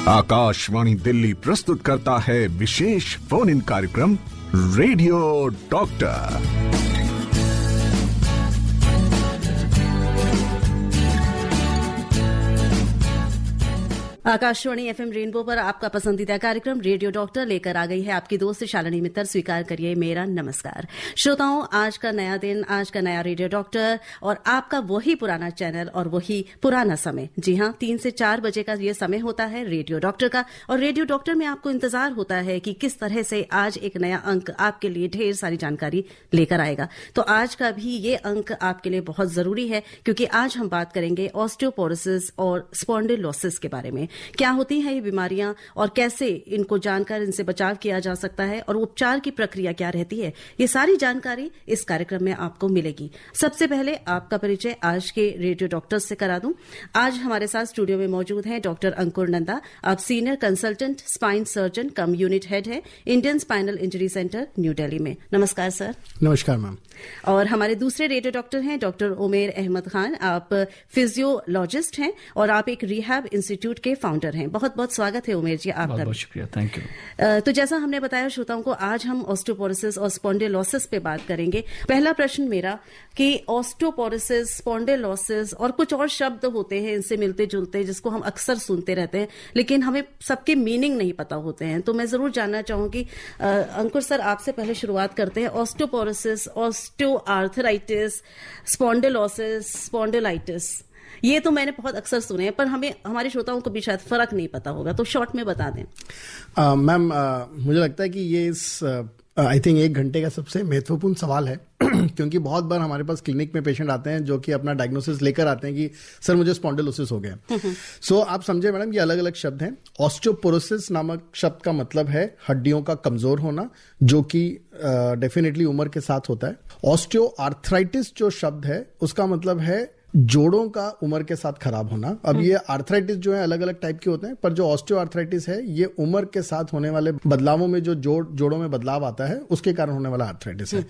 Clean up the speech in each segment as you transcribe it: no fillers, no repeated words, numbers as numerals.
आकाशवाणी दिल्ली प्रस्तुत करता है विशेष फोन इन कार्यक्रम radio doctor. Akashvani FM rainbow पर आपका पसंदीदा कार्यक्रम रेडियो डॉक्टर लेकर आ गई है आपकी दोस्त शालिनी मित्तर। स्वीकार करिए मेरा नमस्कार। श्रोताओं, आज का नया दिन, आज का नया रेडियो डॉक्टर और आपका वही पुराना चैनल और वही पुराना समय। जी हां, 3 से 4 बजे का ये समय होता है रेडियो डॉक्टर का, और रेडियो डॉक्टर में आपको इंतजार होता है कि किस तरह से आज एक नया अंक आपके लिए ढेर सारी जानकारी लेकर आएगा। तो आज का भी ये अंक आपके लिए बहुत जरूरी है, क्योंकि आज हम बात करेंगे ऑस्टियोपोरोसिस और स्पॉन्डिलोसिस के बारे में। क्या होती हैं ये बीमारियां और कैसे इनको जानकर इनसे बचाव किया जा सकता है और उपचार की प्रक्रिया क्या रहती है, ये सारी जानकारी इस कार्यक्रम में आपको मिलेगी। सबसे पहले आपका परिचय आज के रेडियो डॉक्टर से करा दूं। आज हमारे साथ स्टूडियो में मौजूद हैं डॉक्टर अंकुर नंदा। आप senior consultant spine surgeon cum unit head है Indian spinal injury centre New Delhi में। नमस्कार सर। नमस्कार मैम। और हमारे दूसरे रेडियो डॉक्टर हैं डॉक्टर उमेर अहमद खान। आप फिजियोलॉजिस्ट हैं और आप एक रिहैब इंस्टीट्यूट के फाउंडर हैं। बहुत बहुत स्वागत है उमेर जी आपका। बहुत शुक्रिया, थैंक यू। तो जैसा हमने बताया श्रोताओं को, आज हम ऑस्टियोपोरोसिस और स्पॉन्डिलोसिस पे बात करेंगे। पहला प्रश्न मेरा कि ऑस्टियोपोरोसिस, स्पॉन्डिलोसिस और कुछ और शब्द होते हैं इनसे मिलते जुलते, जिसको हम अक्सर सुनते रहते हैं, लेकिन हमें सबके मीनिंग नहीं पता होते हैं। तो मैं जरूर जानना चाहूंगी अंकुर सर, आपसे पहले शुरुआत करते हैं। ऑस्टियोपोरोसिस, ऑस्टियोआर्थराइटिस, स्पॉन्डिलोसिस, स्पॉन्डिलाइटिस, ये तो मैंने बहुत अक्सर सुने हैं, पर हमें हमारे श्रोताओं को भी शायद फर्क नहीं पता होगा, तो शॉर्ट में बता दें। मैम, मुझे लगता है कि ये इस आई थिंक 1 घंटे का सबसे महत्वपूर्ण सवाल है क्योंकि बहुत बार हमारे पास क्लिनिक में पेशेंट आते हैं जो कि अपना डायग्नोसिस लेकर आते हैं कि सर मुझे स्पॉन्डिलोसिस हो गया। सो आप समझे मैडम, ये अलग अलग शब्द हैं। ऑस्टियोपोरोसिस नामक शब्द का मतलब है हड्डियों का कमजोर होना, जो कि डेफिनेटली उम्र के साथ होता है। ऑस्टियोआर्थराइटिस जो शब्द है उसका मतलब है जोड़ों का उम्र के साथ खराब होना। अब ये आर्थराइटिस जो है अलग अलग टाइप के होते हैं, पर जो ऑस्टियोआर्थराइटिस है ये उम्र के साथ होने वाले बदलावों में जो जोड़ों में बदलाव आता है उसके कारण होने वाला आर्थराइटिस है।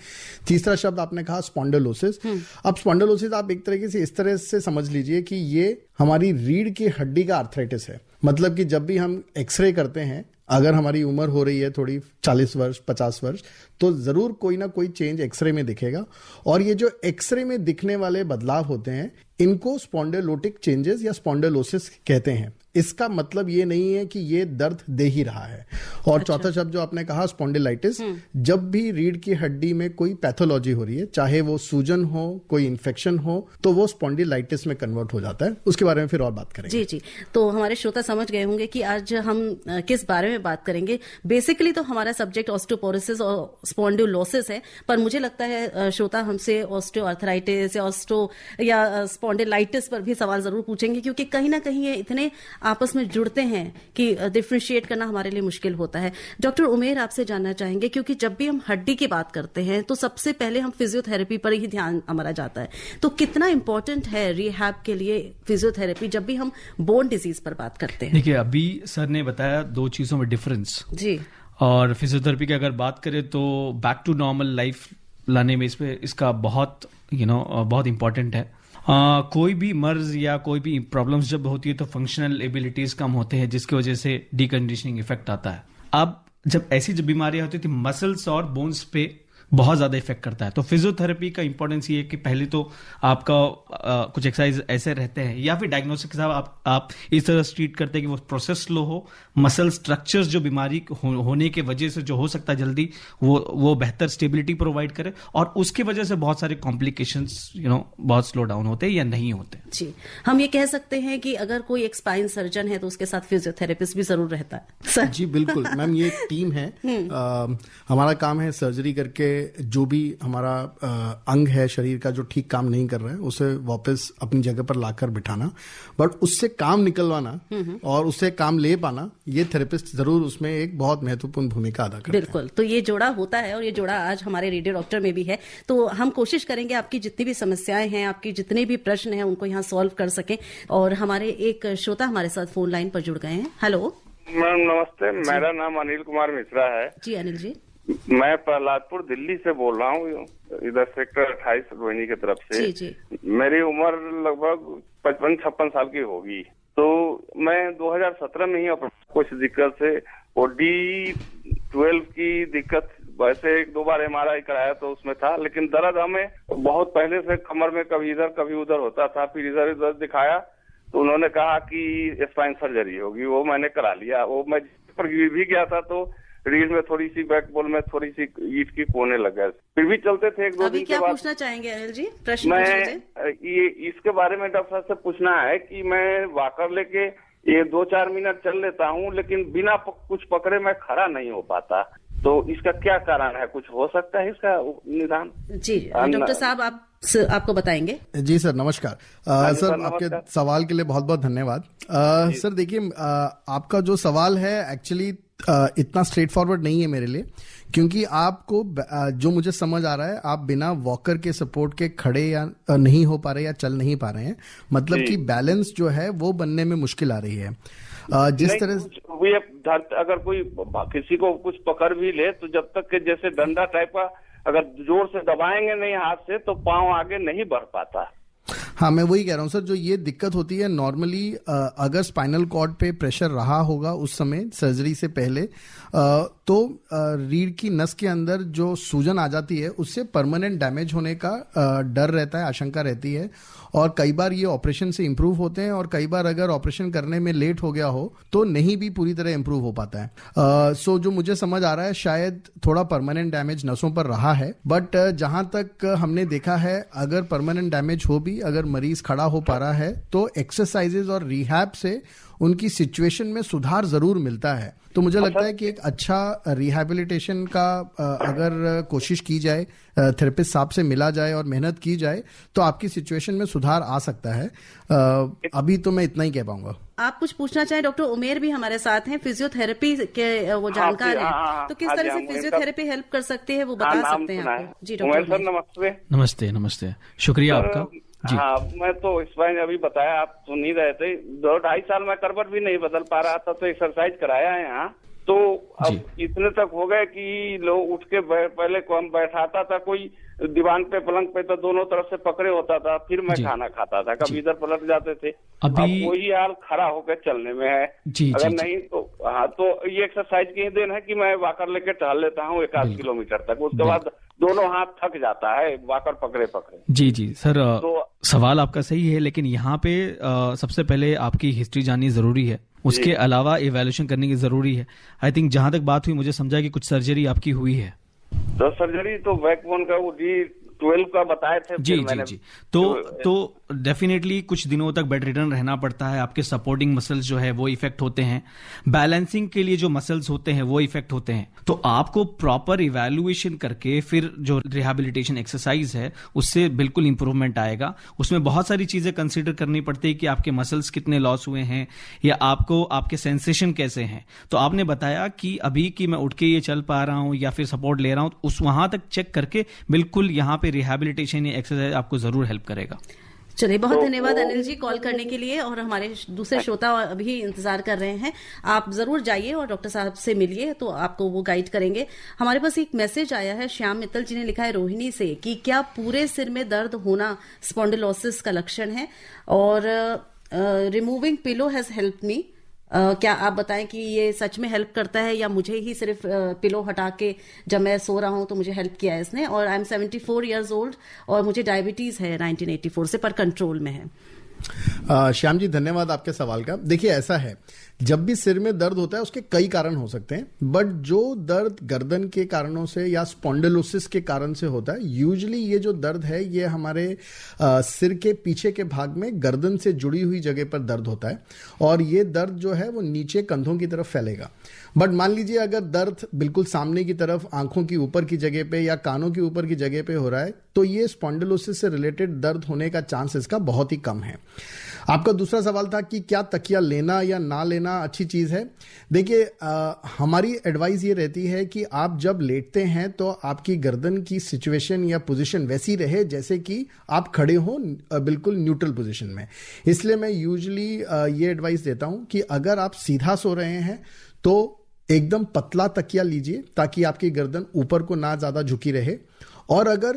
तीसरा शब्द आपने कहा स्पॉन्डिलोसिस। अब स्पॉन्डिलोसिस आप एक तरीके से इस तरह से समझ लीजिए कि ये हमारी रीढ़ की हड्डी का आर्थराइटिस है। मतलब कि जब भी हम एक्सरे करते हैं, अगर हमारी उम्र हो रही है थोड़ी 40 वर्ष 50 वर्ष, तो जरूर कोई ना कोई चेंज एक्सरे में दिखेगा, और ये जो एक्सरे में दिखने वाले बदलाव होते हैं इनको स्पॉन्डिलोटिक चेंजेस या स्पॉन्डिलोसिस कहते हैं। इसका मतलब ये नहीं है कि ये दर्द दे ही रहा है। और अच्छा। चौथा शब्द जो आपने कहा स्पॉन्डिलाइटिस, जब भी रीढ़ की हड्डी में कोई पैथोलॉजी हो रही है, चाहे वो सूजन हो, कोई इन्फेक्शन हो, तो वो स्पॉन्डिलाइटिस में कन्वर्ट हो जाता है। उसके बारे में फिर और बात करेंगे। जी जी, तो हमारे श्रोता समझ गए होंगे कि आज हम किस बारे में बात करेंगे। बेसिकली तो हमारा सब्जेक्ट ऑस्टियोपोरोसिस और स्पॉन्डिलोसिस है, पर मुझे लगता है श्रोता हमसे ऑस्टियोआर्थराइटिस या स्पॉन्डिलाइटिस पर भी सवाल जरूर पूछेंगे, क्योंकि कहीं ना कहीं ये इतने आपस में जुड़ते हैं कि डिफरेंशिएट करना हमारे लिए मुश्किल होता है। डॉक्टर उमेर, आपसे जानना चाहेंगे, क्योंकि जब भी हम हड्डी की बात करते हैं तो सबसे पहले हम फिजियोथेरेपी पर ही ध्यान हमारा जाता है। तो कितना इंपॉर्टेंट है रिहैब के लिए फिजियोथेरेपी जब भी हम बोन डिजीज पर बात करते हैं? देखिए, अभी सर ने बताया 2 चीजों में डिफरेंस जी, और फिजियोथेरेपी की अगर बात करें तो बैक टू नॉर्मल लाइफ लाने में इसका बहुत बहुत इंपॉर्टेंट है। कोई भी मर्ज या कोई भी प्रॉब्लम्स जब होती है तो फंक्शनल एबिलिटीज कम होते हैं, जिसकी वजह से डीकंडीशनिंग इफेक्ट आता है। अब जब बीमारियां होती थी, मसल्स और बोन्स पे बहुत ज्यादा इफेक्ट करता है। तो फिजियोथेरेपी का इंपॉर्टेंस ये है कि पहले तो आपका कुछ एक्सरसाइज ऐसे रहते हैं या फिर डायग्नोस्टिक के साथ आप इस तरह से ट्रीट करते हैं कि वो प्रोसेस स्लो हो, मसल स्ट्रक्चर्स जो बीमारी होने के वजह से जो हो सकता है जल्दी, वो बेहतर स्टेबिलिटी प्रोवाइड करे, और उसकी वजह से बहुत सारे कॉम्प्लिकेशंस बहुत स्लो डाउन होते हैं या नहीं होते। जी, हम ये कह सकते हैं कि अगर कोई एक स्पाइन सर्जन है तो उसके साथ फिजियोथेरेपिस्ट भी जरूर रहता है सर। जी बिल्कुल मैम, ये एक टीम है। हमारा काम है सर्जरी करके जो भी हमारा अंग है शरीर का जो ठीक काम नहीं कर रहा है उसे वापस अपनी जगह पर लाकर बिठाना, बट उससे काम निकलवाना और उससे काम ले पाना, ये थेरेपिस्ट जरूर उसमें एक बहुत महत्वपूर्ण भूमिका अदा करते हैं। बिल्कुल, तो ये जोड़ा होता है और ये जोड़ा आज हमारे रेडियो डॉक्टर में भी है। तो हम कोशिश करेंगे आपकी जितनी भी समस्याएं हैं, आपकी जितने भी प्रश्न हैं, उनको यहाँ सॉल्व कर सकें। और हमारे एक श्रोता हमारे साथ फोन लाइन पर जुड़ गए हैं। हेलो मैम, नमस्ते। मेरा नाम अनिल कुमार मिश्रा है। जी अनिल जी। मैं प्रहलादपुर दिल्ली से बोल रहा हूँ, इधर सेक्टर 28 रोहिणी की तरफ से। जी जी। मेरी उम्र लगभग 55-56 साल की होगी। तो मैं 2017 में ही ऑपरेशन कुछ दिक्कत से वो D12 की दिक्कत, वैसे 1-2 बार MRI कराया तो उसमें था, लेकिन दर्द हमें बहुत पहले से कमर में कभी इधर कभी उधर होता था। फिर इधर उधर दिखाया तो उन्होंने कहा कि स्पाइन सर्जरी होगी, वो मैंने करा लिया। वो मैं पर भी गया था तो रीढ़ में थोड़ी सी, बैकबोन में थोड़ी सी ईंट की कोने लग गए, फिर भी चलते थे 1-2 दिन के बाद। क्या पूछना चाहेंगे अनिल जी? प्रश्न मैं ये इसके बारे में डॉक्टर साहब से पूछना है कि मैं वॉकर लेके ये 2-4 मिनट चल लेता हूँ, लेकिन बिना कुछ पकड़े मैं खड़ा नहीं हो पाता, तो इसका क्या कारण है? कुछ हो सकता है इसका निदान? जी डॉक्टर साहब आपको बताएंगे। जी सर, नमस्कार। सर आपके सवाल के लिए बहुत बहुत धन्यवाद। सर देखिए, आपका जो सवाल है एक्चुअली इतना स्ट्रेट फॉरवर्ड नहीं है मेरे लिए, क्योंकि आपको जो मुझे समझ आ रहा है, आप बिना वॉकर के सपोर्ट के खड़े या नहीं हो पा रहे या चल नहीं पा रहे हैं, मतलब कि बैलेंस जो है वो बनने में मुश्किल आ रही है। जिस तरह अगर कोई किसी को कुछ पकड़ भी ले तो जब तक के जैसे डंडा टाइप का अगर जोर से दबाएंगे नहीं हाथ से तो पांव आगे नहीं बढ़ पाता। हाँ, मैं वही कह रहा हूँ सर, जो ये दिक्कत होती है नॉर्मली अगर स्पाइनल कॉर्ड पे प्रेशर रहा होगा उस समय सर्जरी से पहले, तो रीढ़ की नस के अंदर जो सूजन आ जाती है उससे परमानेंट डैमेज होने का डर रहता है, आशंका रहती है। और कई बार ये ऑपरेशन से इम्प्रूव होते हैं, और कई बार अगर ऑपरेशन करने में लेट हो गया हो तो नहीं भी पूरी तरह इम्प्रूव हो पाता है। सो जो मुझे समझ आ रहा है, शायद थोड़ा परमानेंट डैमेज नसों पर रहा है, बट जहां तक हमने देखा है, अगर परमानेंट डैमेज हो भी, अगर मरीज खड़ा हो पा रहा है तो एक्सरसाइजेज और रिहैब से उनकी सिचुएशन में सुधार जरूर मिलता है। तो मुझे लगता है कि एक अच्छा रिहैबिलिटेशन का अगर कोशिश की जाए, थेरेपिस्ट साहब से मिला जाए और मेहनत की जाए तो आपकी सिचुएशन में सुधार आ सकता है। अभी तो मैं इतना ही कह पाऊंगा। आप कुछ पूछना चाहें? डॉक्टर उमेर भी हमारे साथ हैं, फिजियोथेरेपी के वो जानकार हैं, तो किस तरह से फिजियोथेरेपी हेल्प कर सकती है वो बता सकते हैं आपको? जी डॉक्टर नमस्ते। नमस्ते नमस्ते, शुक्रिया आपका। हाँ, मैं तो इस बार अभी बताया, आप सुन ही रहे थे, 2-2.5 साल में करवट भी नहीं बदल पा रहा था, तो एक्सरसाइज कराया है यहाँ। तो अब इतने तक हो गए कि लोग उठ के पहले को हम बैठाता था कोई दीवान पे, पलंग पे, तो दोनों तरफ से पकड़े होता था, फिर मैं खाना खाता था, कभी इधर पलट जाते थे। अब वही हाल खड़ा होकर चलने में है। अगर नहीं तो हाँ, तो ये एक्सरसाइज की ही देन है कि मैं वॉकर लेके टहल लेता हूँ 1-8 किलोमीटर तक, उसके बाद दोनों हाथ थक जाता है वॉकर पकड़े पकड़े। जी जी सर, तो सवाल आपका सही है, लेकिन यहाँ पे सबसे पहले आपकी हिस्ट्री जाननी जरूरी है, उसके अलावा इवैल्यूएशन करने की जरूरी है। आई थिंक जहां तक बात हुई, मुझे समझा कि कुछ सर्जरी आपकी हुई है। तो सर्जरी तो बैकबोन का वो D12 का बताए थे। जी तो डेफिनेटली कुछ दिनों तक बेड रिटर्न रहना पड़ता है, आपके सपोर्टिंग मसल्स जो है वो इफेक्ट होते हैं, बैलेंसिंग के लिए जो मसल्स होते हैं वो इफेक्ट होते हैं। तो आपको प्रॉपर इवैल्यूएशन करके फिर जो रिहैबिलिटेशन एक्सरसाइज है उससे बिल्कुल इंप्रूवमेंट आएगा। उसमें बहुत सारी चीजें कंसिडर करनी पड़ती है कि आपके मसल्स कितने लॉस हुए हैं या आपको आपके सेंसेशन कैसे हैं। तो आपने बताया कि अभी कि मैं उठ के ये चल पा रहा हूं या फिर सपोर्ट ले रहा हूं, उस वहां तक चेक करके बिल्कुल यहाँ पे रिहैबिलिटेशन या एक्सरसाइज आपको जरूर हेल्प करेगा। चलिए, बहुत धन्यवाद अनिल जी कॉल करने के लिए, और हमारे दूसरे श्रोता अभी इंतजार कर रहे हैं। आप जरूर जाइए और डॉक्टर साहब से मिलिए, तो आपको वो गाइड करेंगे। हमारे पास एक मैसेज आया है, श्याम मित्तल जी ने लिखा है रोहिणी से, कि क्या पूरे सिर में दर्द होना स्पॉन्डिलोसिस का लक्षण है, और removing pillow has help me. क्या आप बताएं कि ये सच में हेल्प करता है या मुझे ही सिर्फ पिलो हटा के जब मैं सो रहा हूं तो मुझे हेल्प किया है इसने। और आई एम 74 ईयर्स ओल्ड और मुझे डायबिटीज है 1984 से, पर कंट्रोल में है। श्याम जी, धन्यवाद आपके सवाल का। देखिए, ऐसा है, जब भी सिर में दर्द होता है उसके कई कारण हो सकते हैं, बट जो दर्द गर्दन के कारणों से या स्पॉन्डिलोसिस के कारण से होता है, यूजुअली ये जो दर्द है ये हमारे सिर के पीछे के भाग में गर्दन से जुड़ी हुई जगह पर दर्द होता है, और ये दर्द जो है वो नीचे कंधों की तरफ फैलेगा। बट मान लीजिए अगर दर्द बिल्कुल सामने की तरफ आंखों की ऊपर की जगह पे या कानों की ऊपर की जगह पे हो रहा है, तो ये स्पॉन्डिलोसिस से रिलेटेड दर्द होने का चांस इसका बहुत ही कम है। आपका दूसरा सवाल था कि क्या तकिया लेना या ना लेना अच्छी चीज है। देखिए, हमारी एडवाइस ये रहती है कि आप जब लेटते हैं तो आपकी गर्दन की सिचुएशन या पोजीशन वैसी रहे जैसे कि आप खड़े हो, बिल्कुल न्यूट्रल पोजीशन में। इसलिए मैं यूजुअली ये एडवाइस देता हूं कि अगर आप सीधा सो रहे हैं तो एकदम पतला तकिया लीजिए ताकि आपकी गर्दन ऊपर को ना ज्यादा झुकी रहे, और अगर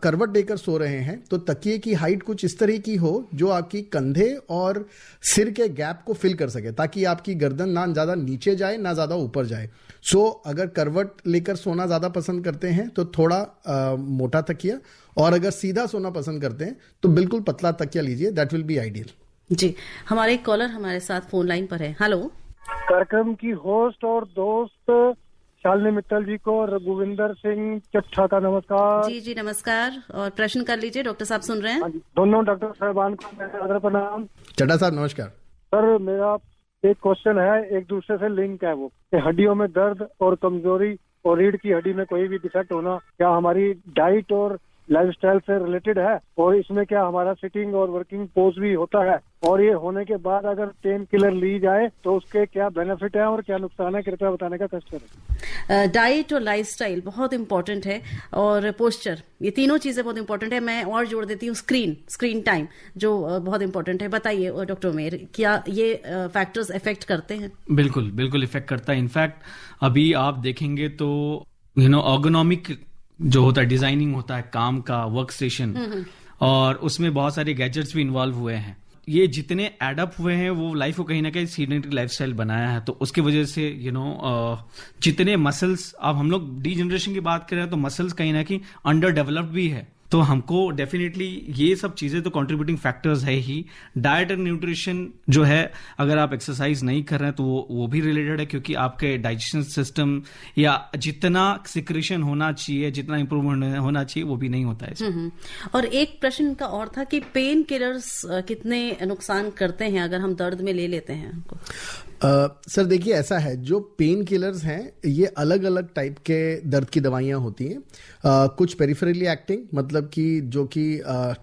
करवट देकर सो रहे हैं तो तकिए की हाइट कुछ इस तरह की हो जो आपकी कंधे और सिर के गैप को फिल कर सके, ताकि आपकी गर्दन ना ज्यादा नीचे जाए ना ज्यादा ऊपर जाए। सो अगर करवट लेकर सोना ज्यादा पसंद करते हैं तो थोड़ा मोटा तकिया, और अगर सीधा सोना पसंद करते हैं तो बिल्कुल पतला तकिया लीजिए, दैट विल बी आइडियल। जी, हमारे एक कॉलर हमारे साथ फोन लाइन पर है। हेलो। कार्यक्रम की होस्ट और दोस्त शालिनी मित्तल जी को रघुविंदर सिंह चट्ठा का नमस्कार। जी नमस्कार, और प्रश्न कर लीजिए, डॉक्टर साहब सुन रहे हैं। हाँ जी, दोनों डॉक्टर साहबान को मेरा आदर प्रणाम। चड्ढा साहब नमस्कार। सर, मेरा एक क्वेश्चन है, एक दूसरे से लिंक है वो, कि हड्डियों में दर्द और कमजोरी और रीढ़ की हड्डी में कोई भी डिफेक्ट होना क्या हमारी डाइट और लाइफस्टाइल से रिलेटेड है, और इसमें क्या हमारा सिटिंग और वर्किंग पोज भी होता है, और ये होने के बाद अगर पेन किलर ली जाए तो उसके क्या बेनिफिट है और क्या नुकसान है, कृपया बताने का कष्ट करें। डाइट और लाइफस्टाइल बहुत इंपॉर्टेंट है, और पोस्चर, ये तीनों चीजें बहुत इंपॉर्टेंट है। मैं और जोड़ देती हूँ स्क्रीन टाइम, जो बहुत इंपॉर्टेंट है। बताइए डॉक्टर उमेर, क्या ये फैक्टर्स इफेक्ट करते हैं? बिल्कुल इफेक्ट करता है। इनफैक्ट अभी आप देखेंगे तो ergonomic जो होता है, डिजाइनिंग होता है काम का, वर्क स्टेशन, और उसमें बहुत सारे गैजेट्स भी इन्वॉल्व हुए हैं। ये जितने एडअप हुए हैं वो लाइफ को कहीं ना कहीं सीडेंटरी लाइफस्टाइल बनाया है, तो उसकी वजह से जितने मसल्स, अब हम लोग डी जनरेशन की बात करें तो मसल्स कहीं ना कहीं अंडर डेवलप्ड भी है, तो हमको डेफिनेटली ये सब चीजें तो कंट्रीब्यूटिंग फैक्टर्स है ही। डाइट और न्यूट्रिशन जो है, अगर आप एक्सरसाइज नहीं कर रहे हैं तो वो भी रिलेटेड है, क्योंकि आपके डाइजेशन सिस्टम या जितना सिक्रेशन होना चाहिए, जितना इंप्रूवमेंट होना चाहिए, वो भी नहीं होता है। और एक प्रश्न का और था कि पेन किलर्स कितने नुकसान करते हैं अगर हम दर्द में ले लेते हैं उनको? सर देखिए, ऐसा है, जो पेन किलर्स हैं ये अलग अलग टाइप के दर्द की दवाइयां होती हैं। कुछ पेरिफेरली एक्टिंग, मतलब कि जो कि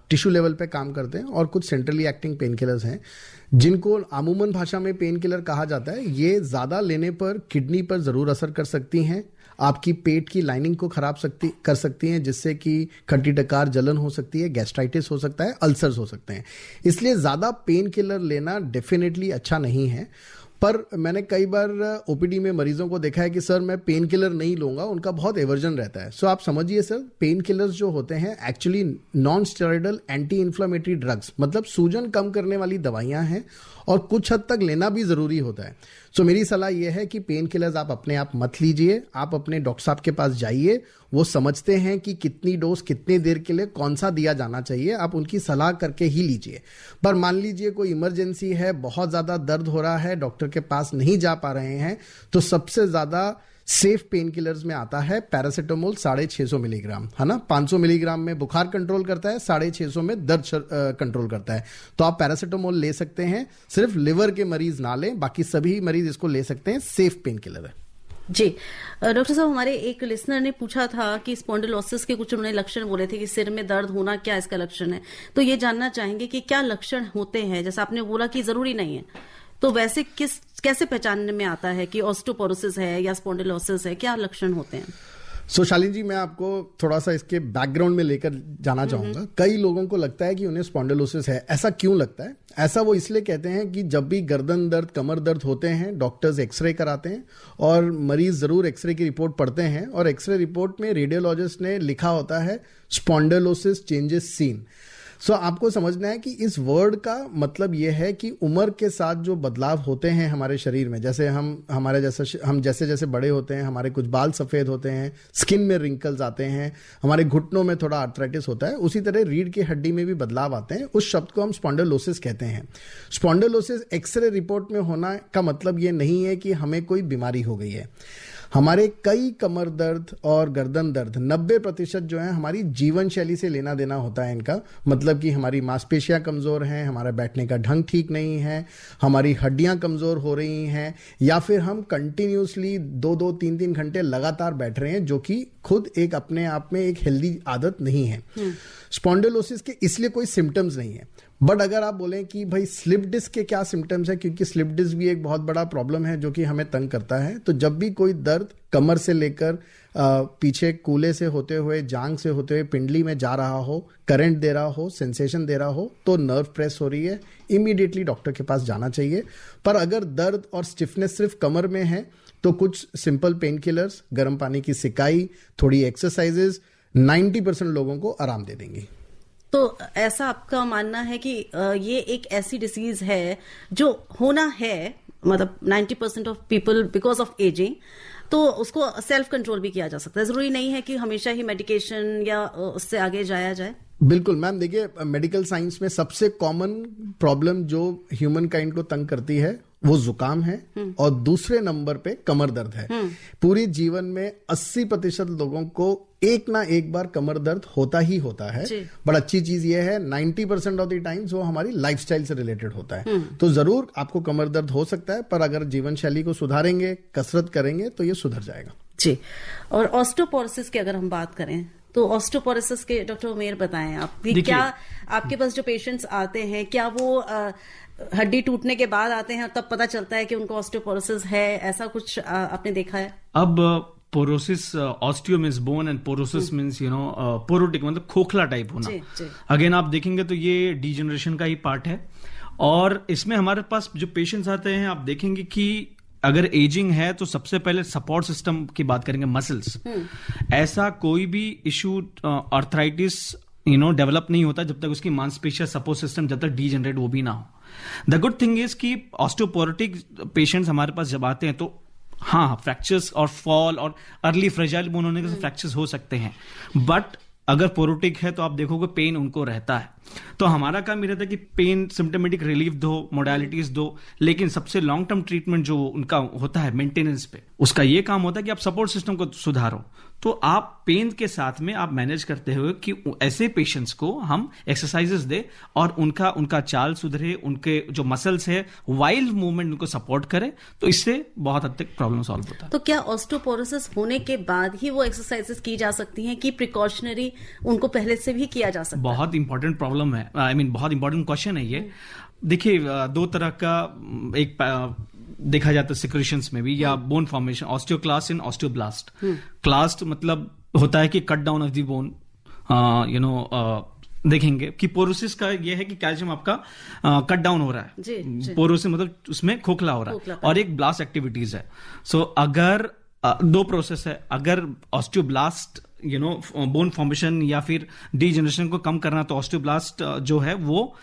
टिश्यू लेवल पे काम करते हैं, और कुछ सेंट्रली एक्टिंग पेन किलर्स हैं जिनको अमूमन भाषा में पेन किलर कहा जाता है। ये ज़्यादा लेने पर किडनी पर ज़रूर असर कर सकती हैं, आपकी पेट की लाइनिंग को खराब कर सकती हैं, जिससे कि खट्टी डकार, जलन हो सकती है, गैस्ट्राइटिस हो सकता है, अल्सर्स हो सकते हैं। इसलिए ज़्यादा पेन किलर लेना डेफिनेटली अच्छा नहीं है। पर मैंने कई बार ओपीडी में मरीजों को देखा है कि सर मैं पेन किलर नहीं लूंगा, उनका बहुत एवर्जन रहता है। सो आप समझिए सर, पेन किलर्स जो होते हैं actually non steroidal anti inflammatory drugs, मतलब सूजन कम करने वाली दवाइयां हैं, और कुछ हद तक लेना भी जरूरी होता है। सो मेरी सलाह यह है कि पेन किलर्स आप अपने आप मत लीजिए, आप अपने डॉक्टर साहब के पास जाइए, वो समझते हैं कि कितनी डोज कितनी देर के लिए कौन सा दिया जाना चाहिए, आप उनकी सलाह करके ही लीजिए। पर मान लीजिए कोई इमरजेंसी है, बहुत ज़्यादा दर्द हो रहा है, डॉक्टर के पास नहीं जा पा रहे हैं, तो सबसे ज़्यादा सेफ पेन किलर्स में आता है पैरासिटामोल 650 मिलीग्राम, है ना। 500 मिलीग्राम में बुखार कंट्रोल करता है, 650 में दर्द कंट्रोल करता है। तो आप पैरासिटामोल ले सकते हैं, सिर्फ लिवर के मरीज ना लें, बाकी सभी मरीज इसको ले सकते हैं, सेफ पेन किलर है। जी डॉक्टर साहब, हमारे एक लिसनर ने पूछा था कि स्पॉन्डिलोसिस के कुछ उन्होंने लक्षण बोले थे कि सिर में दर्द होना क्या इसका लक्षण है, तो ये जानना चाहेंगे कि क्या लक्षण होते हैं। जैसा आपने बोला कि जरूरी नहीं है, तो वैसे कैसे पहचानने में आता है कि ऑस्टियोपोरोसिस है या स्पॉन्डिलोसिस है, क्या लक्षण होते हैं? शालिनी जी, मैं आपको थोड़ा सा इसके बैकग्राउंड में लेकर जाना चाहूंगा। कई लोगों को लगता है कि उन्हें स्पॉन्डिलोसिस है। ऐसा क्यों लगता है? ऐसा वो इसलिए कहते हैं कि जब भी गर्दन दर्द, कमर दर्द होते हैं, डॉक्टर्स एक्सरे कराते हैं, और मरीज जरूर एक्सरे की रिपोर्ट पढ़ते हैं, और एक्सरे रिपोर्ट में रेडियोलॉजिस्ट ने लिखा होता है स्पॉन्डिलोसिस चेंजेस सीन। सो आपको समझना है कि इस वर्ड का मतलब यह है कि उम्र के साथ जो बदलाव होते हैं हमारे शरीर में, जैसे हम जैसे जैसे बड़े होते हैं, हमारे कुछ बाल सफेद होते हैं, स्किन में रिंकल्स आते हैं, हमारे घुटनों में थोड़ा आर्थराइटिस होता है, उसी तरह रीढ़ की हड्डी में भी बदलाव आते हैं। उस शब्द को हम स्पॉन्डिलोसिस कहते हैं। स्पॉन्डिलोसिस एक्सरे रिपोर्ट में होना का मतलब यह नहीं है कि हमें कोई बीमारी हो गई है। हमारे कई कमर दर्द और गर्दन दर्द 90% जो है हमारी जीवन शैली से लेना देना होता है। इनका मतलब कि हमारी मांसपेशियां कमजोर हैं, हमारा बैठने का ढंग ठीक नहीं है, हमारी हड्डियां कमजोर हो रही हैं, या फिर हम कंटिन्यूसली 2-2, 3-3 घंटे लगातार बैठ रहे हैं, जो कि खुद एक अपने आप में एक हेल्दी आदत नहीं है। स्पॉन्डिलोसिस के इसलिए कोई सिम्टम्स नहीं है। बट अगर आप बोलें कि भाई स्लिप डिस्क के क्या सिम्टम्स है, क्योंकि स्लिप डिस्क भी एक बहुत बड़ा प्रॉब्लम है जो कि हमें तंग करता है, तो जब भी कोई दर्द कमर से लेकर पीछे कूले से होते हुए, जांग से होते हुए पिंडली में जा रहा हो, करंट दे रहा हो, सेंसेशन दे रहा हो, तो नर्व प्रेस हो रही है, इमीडिएटली डॉक्टर के पास जाना चाहिए। पर अगर दर्द और स्टिफनेस सिर्फ कमर में है तो कुछ सिंपल पेन किलर्स, गर्म पानी की सिकाई, थोड़ी एक्सरसाइजेस, 90% लोगों को आराम दे देंगी। तो ऐसा आपका मानना है कि ये एक ऐसी डिसीज है जो होना है, मतलब 90% of people because of ageing, तो उसको सेल्फ कंट्रोल भी किया जा सकता है, जरूरी नहीं है कि हमेशा ही मेडिकेशन या उससे आगे जाया जाए? बिल्कुल मैम, देखिए मेडिकल साइंस में सबसे कॉमन प्रॉब्लम जो ह्यूमन काइंड को तंग करती है वो जुकाम है और दूसरे नंबर पे कमर दर्द है। पूरी जीवन में 80% लोगों को एक ना एक बार कमर दर्द होता ही होता है। बट अच्छी चीज ये है 90% ऑफ द टाइम्स वो हमारी लाइफस्टाइल से रिलेटेड होता है। तो जरूर आपको कमर दर्द हो सकता है, पर अगर जीवन शैली को सुधारेंगे, कसरत करेंगे तो ये सुधर जाएगा जी। और ऑस्टियोपोरोसिस की अगर हम बात करें तो ऑस्टियोपोरोसिस के डॉक्टर उमेर बताएं आप, क्या आपके पास जो पेशेंट्स आते हैं क्या वो हड्डी टूटने के बाद आते हैं और तब पता चलता है कि उनको ऑस्टियोपोरोसिस है, ऐसा कुछ आपने देखा है? अब porosis, osteo means bone and porosis means porotic, मतलब खोखला टाइप होना। अगेन आप देखेंगे तो ये डीजनरेशन का ही पार्ट है। और इसमें हमारे पास जो पेशेंट्स आते हैं आप देखेंगे कि अगर एजिंग है तो सबसे पहले सपोर्ट सिस्टम की बात करेंगे, मसल्स। ऐसा कोई भी इशू आर्थराइटिस डेवलप नहीं होता जब तक उसकी मांसपेशियां सपोर्ट सिस्टम जब तक डीजनरेट वो भी ना हो। द गुड थिंग इज कि ऑस्टियोपोरोटिक पेशेंट्स हमारे पास जब आते हैं तो हाँ, फ्रैक्चर्स और फॉल और अर्ली फ्रेजाइल बोन होने से फ्रैक्चर्स हो सकते हैं, बट अगर पोरोटिक है तो आप देखोगे पेन उनको रहता है। तो हमारा काम ये रहता है कि पेन सिम्टोमेटिक रिलीफ दो, मोडालिटीज दो, लेकिन सबसे लॉन्ग टर्म ट्रीटमेंट जो उनका होता है मेंटेनेंस पे, उसका ये काम होता है कि आप सपोर्ट सिस्टम को सुधारो। तो आप पेन के साथ में आप मैनेज करते हुए कि ऐसे पेशेंट्स को हम एक्सरसाइजेस दे और उनका चाल सुधरे, उनके जो मसल्स है वाइल्ड मूवमेंट उनको सपोर्ट करे, तो इससे बहुत हद तक प्रॉब्लम सॉल्व होता है। तो क्या ऑस्टियोपोरोसिस होने के बाद ही वो एक्सरसाइजेस की जा सकती हैं कि प्रिकॉशनरी उनको पहले से भी किया जा सकता है? बहुत इंपॉर्टेंट प्रॉब्लम है, बहुत इंपॉर्टेंट क्वेश्चन है ये। देखिए दो तरह का एक देखा जाता है सिक्रेशंस में भी, या bone formation, osteoclast and osteoblast. Clast मतलब होता है कि cut down of the bone, देखेंगे कि पोरोसिस का ये है कि कैल्शियम आपका कट डाउन हो रहा है। पोरोसिस मतलब उसमें खोखला हो रहा है, और एक ब्लास्ट एक्टिविटीज है। सो अगर दो प्रोसेस है, अगर ऑस्टियोब्लास्ट बोन फॉर्मेशन या फिर डीजनरेशन को कम करना तो ऑस्टियोब्लास्ट जो है वो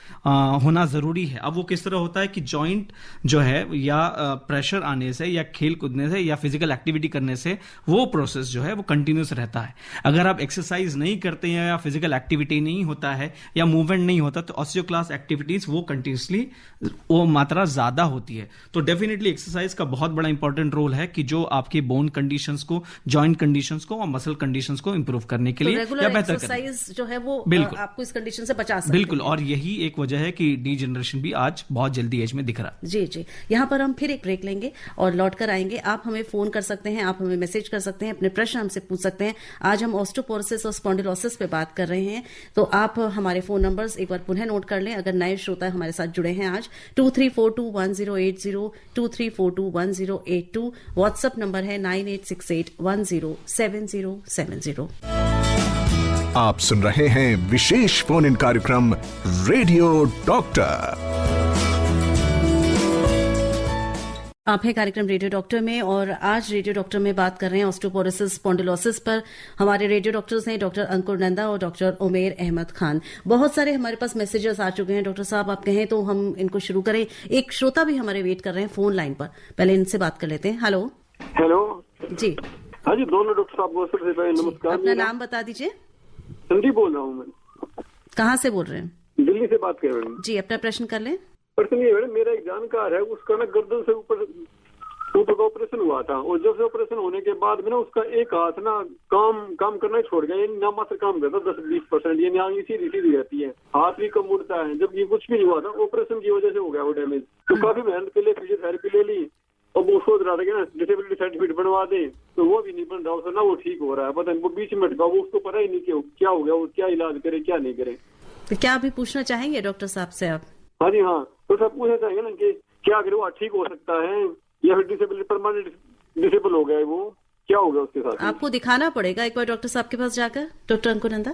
होना जरूरी है। अब वो किस तरह होता है कि जॉइंट जो है या प्रेशर आने से या खेल कूदने से या फिजिकल एक्टिविटी करने से वो प्रोसेस जो है वो कंटिन्यूस रहता है। अगर आप एक्सरसाइज नहीं करते हैं या फिजिकल एक्टिविटी नहीं होता है या मूवमेंट नहीं होता तो ऑस्टियोक्लास्ट एक्टिविटीज वो कंटिन्यूसली वो मात्रा ज्यादा होती है। तो डेफिनेटली एक्सरसाइज का बहुत बड़ा इंपॉर्टेंट रोल है कि जो आपके बोन कंडीशंस को, जॉइंट कंडीशंस को और मसल कंडीशंस को इंप्रूव करने के लिए या बेहतर एक्सरसाइज जो है वो आपको इस कंडीशन से बचा सकती है। बिल्कुल, और यही एक वजह है कि डीजनरेशन भी आज बहुत जल्दी एज में दिख रहा है। जी जी, यहाँ पर हम फिर एक ब्रेक लेंगे और लौट कर आएंगे। आप हमें फोन कर सकते हैं, आप हमें मैसेज कर सकते हैं, अपने प्रश्न हमसे पूछ सकते हैं। आज हम ऑस्टियोपोरोसिस और स्पॉन्डिलोसिस पे बात कर रहे हैं, तो आप हमारे फोन नंबर्स एक बार पुनः नोट कर लें अगर नए श्रोता हमारे साथ जुड़े हैं आज। 23421080, 23421082, व्हाट्सएप नंबर है 9868107070। आप सुन रहे हैं विशेष फोन इन कार्यक्रम रेडियो डॉक्टर। आप है कार्यक्रम रेडियो डॉक्टर में, और आज रेडियो डॉक्टर में बात कर रहे हैं ऑस्टियोपोरोसिस स्पॉन्डिलोसिस पर। हमारे रेडियो डॉक्टर्स हैं डॉक्टर अंकुर नंदा और डॉक्टर उमेर अहमद खान। बहुत सारे हमारे पास मैसेजेस आ चुके हैं डॉक्टर साहब, आप कहें तो हम इनको शुरू करें। एक श्रोता भी हमारे वेट कर रहे हैं फोन लाइन पर, पहले इनसे बात कर लेते हैं। हेलो जी। हाँ जी, दोनों डॉक्टर साहब बहुत नमस्कार। अपना नाम बता दीजिए। संदीप बोल रहा हूँ मैं। कहाँ से बोल रहे हैं? दिल्ली से बात कर रहे हैं जी। अपना प्रश्न कर लें। प्रश्न ये है, मेरा एक जानकार है, उसका ना गर्दन से ऊपर का ऑपरेशन हुआ था, और जब से ऑपरेशन होने के बाद में ना उसका एक हाथ ना काम करना ही छोड़ गया, यानी ना मात्र काम करता 10-20%, यानी आंगी सीधी सीधी रहती है, हाथ भी कम उड़ता है, जबकि कुछ भी नहीं हुआ था, ऑपरेशन की वजह से हो गया वो डैमेज। तो काफी मेहनत के लिए फिजियोथेरेपी ले ली, और वो सोच रहा था कि ना डिसेबिलिटी सर्टिफिकेट बनवा दे, तो वो भी नहीं बन रहा, ना वो ठीक हो रहा है, पता नहीं वो बीच में अटका, वो उसको पता ही नहीं कि क्या हो गया, वो क्या इलाज करे क्या नहीं करे। तो क्या अभी पूछना चाहेंगे डॉक्टर साहब से आप? हाँ जी हाँ, तो सब पूछना चाहेंगे ना कि क्या अगर वो ठीक हो सकता है या फिर डिसेबिलिटी परमानेंट डिसेबल हो गया है वो। क्या होगा उसके साथ? आपको दिखाना पड़ेगा एक बार डॉक्टर साहब के पास जाकर। डॉक्टर अंकुर नंदा।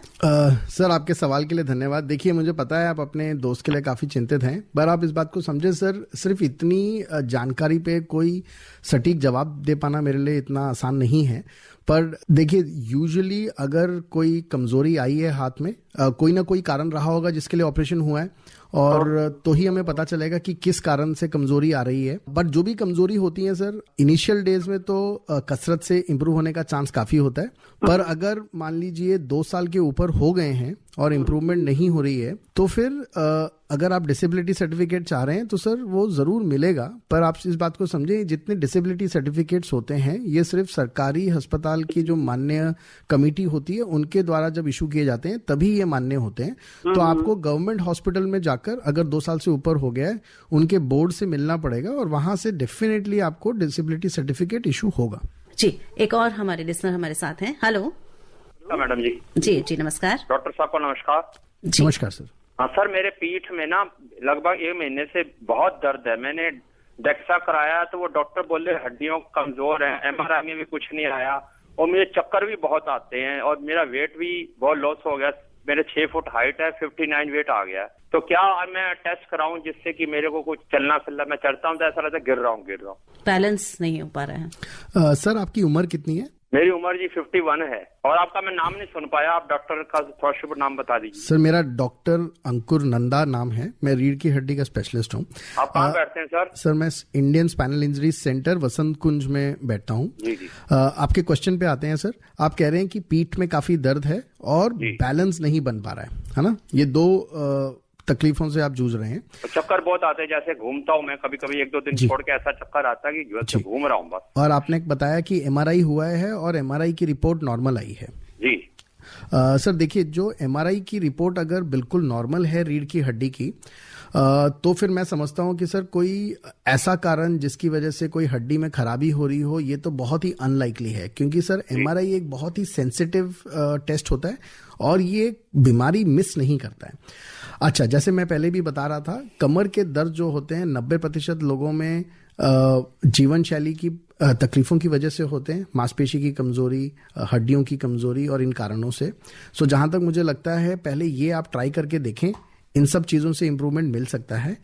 सर आपके सवाल के लिए धन्यवाद। देखिए मुझे पता है आप अपने दोस्त के लिए काफ़ी चिंतित हैं, पर आप इस बात को समझें सर, सिर्फ इतनी जानकारी पे कोई सटीक जवाब दे पाना मेरे लिए इतना आसान नहीं है। पर देखिए यूजुअली अगर कोई कमजोरी आई है हाथ में, कोई ना कोई कारण रहा होगा जिसके लिए ऑपरेशन हुआ है, और तो ही हमें पता चलेगा कि किस कारण से कमजोरी आ रही है। बट जो भी कमजोरी होती है सर, इनिशियल डेज में तो कसरत से इंप्रूव होने का चांस काफी होता है। पर अगर मान लीजिए 2 साल के ऊपर हो गए हैं और इम्प्रूवमेंट नहीं हो रही है, तो फिर अगर आप डिसेबिलिटी सर्टिफिकेट चाह रहे हैं तो सर वो जरूर मिलेगा। पर आप इस बात को समझें, जितने डिसेबिलिटी सर्टिफिकेट्स होते हैं ये सिर्फ सरकारी अस्पताल की जो मान्य कमेटी होती है उनके द्वारा जब इशू किए जाते हैं तभी ये मान्य होते हैं। तो आपको गवर्नमेंट हॉस्पिटल में जाकर अगर 2 साल से ऊपर हो गया है उनके बोर्ड से मिलना पड़ेगा, और वहां से डेफिनेटली आपको डिसेबिलिटी सर्टिफिकेट इशू होगा। जी, एक और हमारे लिसनर हमारे साथ हैं। हेलो मैडम जी। जी जी नमस्कार। डॉक्टर साहब को नमस्कार। नमस्कार सर। हाँ सर, मेरे पीठ में ना लगभग 1 महीने से बहुत दर्द है। मैंने डेक्सा कराया तो वो डॉक्टर बोले हड्डियों कमजोर है, MRI में भी कुछ नहीं आया, और मुझे चक्कर भी बहुत आते हैं, और मेरा वेट भी बहुत लॉस हो गया। मेरे 6 फुट हाइट है, 59 वेट आ गया है। तो क्या मैं टेस्ट कराऊं जिससे कि मेरे को कुछ चलना फिरना, मैं चलता हूँ तो ऐसा लगता है गिर रहा हूँ। बैलेंस नहीं हो पा रहा है। सर आपकी उम्र कितनी है? मेरी उम्र जी 51 है। और आपका मैं नाम नहीं सुन पाया, आप डॉक्टर का थोड़ा शुभ नाम बता दीजिए। सर मेरा डॉक्टर अंकुर नंदा नाम है, मैं रीढ़ की हड्डी का स्पेशलिस्ट हूँ। आप कहाँ बैठते हैं सर? सर मैं इंडियन स्पाइनल इंजरी सेंटर वसंत कुंज में बैठता हूँ। जी जी। आपके क्वेश्चन पे आते हैं सर। आप कह रहे हैं कि पीठ में काफी दर्द है और बैलेंस नहीं बन पा रहा है ना? ये 2 तकलीफों से आप जूझ रहे हैं। चक्कर बहुत आते हैं, जैसे घूमता हूँ मैं कभी कभी 1-2 दिन छोड़ के, ऐसा चक्कर आता है कि घूम रहा हूँ बस। और आपने बताया कि MRI हुआ है और MRI की रिपोर्ट नॉर्मल आई है। जी सर देखिए, जो MRI की रिपोर्ट अगर बिल्कुल नॉर्मल है रीढ़ की हड्डी की, तो फिर मैं समझता हूं कि सर कोई ऐसा कारण जिसकी वजह से कोई हड्डी में खराबी हो रही हो, ये तो बहुत ही अनलाइकली है, क्योंकि सर MRI एक बहुत ही सेंसिटिव टेस्ट होता है और ये बीमारी मिस नहीं करता है। अच्छा, जैसे मैं पहले भी बता रहा था, कमर के दर्द जो होते हैं 90% लोगों में जीवन शैली की तकलीफों की वजह से होते हैं, मांसपेशी की कमजोरी, हड्डियों की कमजोरी और इन कारणों से। सो जहां तक मुझे लगता है पहले ये आप ट्राई करके देखें, इन सब चीजों से इंप्रूवमेंट मिल सकता है।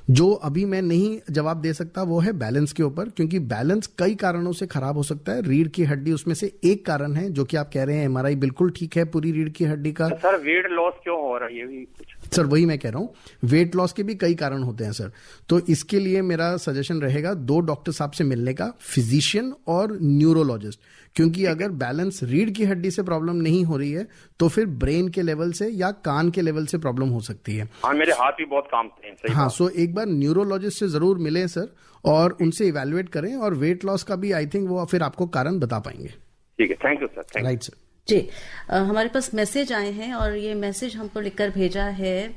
जो अभी मैं नहीं जवाब दे सकता वो है बैलेंस के ऊपर, क्योंकि बैलेंस कई कारणों से खराब हो सकता है। रीढ़ की हड्डी उसमें से एक कारण है, जो कि आप कह रहे हैं MRI बिल्कुल ठीक है पूरी रीढ़ की हड्डी का। सर वेट लॉस क्यों हो रहा है ये भी कुछ? सर वही मैं कह रहा हूँ, वेट लॉस के भी कई कारण होते हैं सर। तो इसके लिए मेरा सजेशन रहेगा 2 डॉक्टर साहब से मिलने का, फिजिशियन और न्यूरोलॉजिस्ट, क्योंकि अगर बैलेंस रीढ़ की हड्डी से प्रॉब्लम नहीं हो रही है तो फिर ब्रेन के लेवल से या कान के लेवल से प्रॉब्लम हो सकती है। हाँ, मेरे हाथ भी बहुत कांपते हैं। सही हाँ, सो एक बार न्यूरोलॉजिस्ट से जरूर मिलें सर, और उनसे इवैल्यूएट करें, और वेट लॉस का भी आई थिंक वो फिर आपको कारण बता पाएंगे। ठीक है, thank you sir. Right sir. जी, हमारे पास मैसेज आए हैं और ये मैसेज हमको लिखकर भेजा है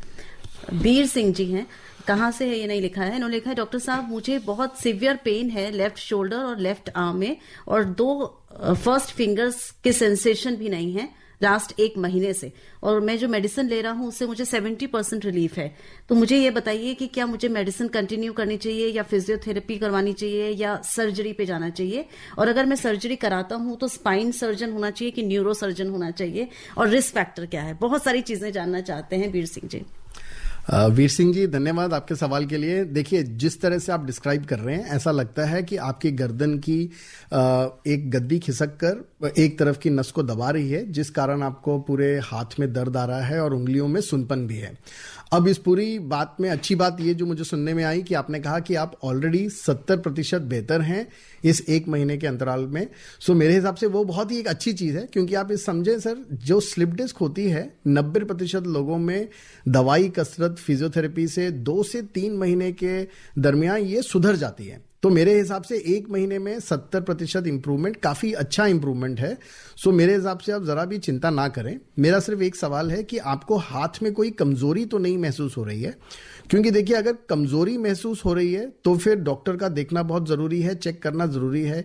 बीर सिंह जी हैं। कहाँ से है ये नहीं लिखा है। इन्होंने लिखा है, डॉक्टर साहब मुझे बहुत सिवियर पेन है लेफ्ट शोल्डर और लेफ्ट आर्म में, और 2 फर्स्ट फिंगर्स के सेंसेशन भी नहीं है लास्ट 1 महीने से, और मैं जो मेडिसिन ले रहा हूँ उससे मुझे 70% रिलीफ है। तो मुझे ये बताइए कि क्या मुझे मेडिसिन कंटिन्यू करनी चाहिए या फिजियोथेरेपी करवानी चाहिए या सर्जरी पे जाना चाहिए, और अगर मैं सर्जरी कराता हूँ तो स्पाइन सर्जन होना चाहिए कि न्यूरो सर्जन होना चाहिए, और रिस्क फैक्टर क्या है। बहुत सारी चीजें जानना चाहते हैं बीर सिंह जी। वीर सिंह जी धन्यवाद आपके सवाल के लिए। देखिए, जिस तरह से आप डिस्क्राइब कर रहे हैं ऐसा लगता है कि आपकी गर्दन की एक गद्दी खिसक कर एक तरफ की नस को दबा रही है, जिस कारण आपको पूरे हाथ में दर्द आ रहा है और उंगलियों में सुनपन भी है। अब इस पूरी बात में अच्छी बात ये जो मुझे सुनने में आई कि आपने कहा कि आप ऑलरेडी 70% बेहतर हैं इस 1 महीने के अंतराल में। सो मेरे हिसाब से वो बहुत ही एक अच्छी चीज है, क्योंकि आप इस समझे सर, जो स्लिप डिस्क होती है 90% लोगों में दवाई, कसरत, फिजियोथेरेपी से 2 से 3 महीने के दरमियान ये सुधर जाती है। तो मेरे हिसाब से 1 महीने में 70% इंप्रूवमेंट काफी अच्छा इंप्रूवमेंट है। सो मेरे हिसाब से आप जरा भी चिंता ना करें। मेरा सिर्फ एक सवाल है कि आपको हाथ में कोई कमजोरी तो नहीं महसूस हो रही है, क्योंकि देखिए अगर कमजोरी महसूस हो रही है तो फिर डॉक्टर का देखना बहुत जरूरी है, चेक करना जरूरी है।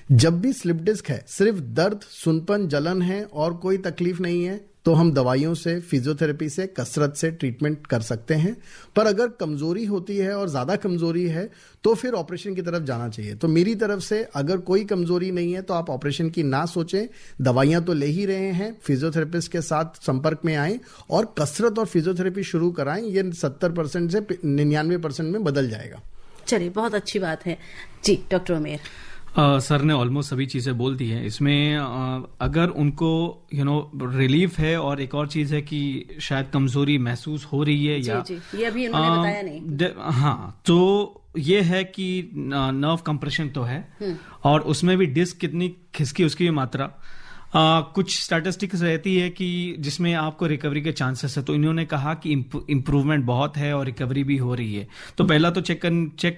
जब भी स्लिप डिस्क है, सिर्फ दर्द, सुनपन, जलन है और कोई तकलीफ नहीं है, तो हम दवाइयों से, फिजियोथेरेपी से, कसरत से ट्रीटमेंट कर सकते हैं। पर अगर कमजोरी होती है और ज्यादा कमजोरी है तो फिर ऑपरेशन की तरफ जाना चाहिए। तो मेरी तरफ से अगर कोई कमजोरी नहीं है तो आप ऑपरेशन की ना सोचें। दवाइयां तो ले ही रहे हैं, फिजियोथेरेपिस्ट के साथ संपर्क में आएं और कसरत और फिजियोथेरेपी शुरू कराएं। ये 70% से 99% में बदल जाएगा। चलिए, बहुत अच्छी बात है जी। डॉक्टर उमेर, सर ने ऑलमोस्ट सभी चीजें बोल दी हैं। इसमें अगर उनको रिलीफ है और एक और चीज है कि शायद कमजोरी महसूस हो रही है जी, या जी, ये अभी उन्होंने बताया नहीं। हाँ, तो ये है कि नर्व कंप्रेशन तो है और उसमें भी डिस्क कितनी खिसकी उसकी भी मात्रा। कुछ स्टैटिस्टिक्स रहती है कि जिसमें आपको रिकवरी के चांसेस है। तो इन्होंने कहा कि इम्प्रूवमेंट बहुत है और रिकवरी भी हो रही है। तो पहला तो चेक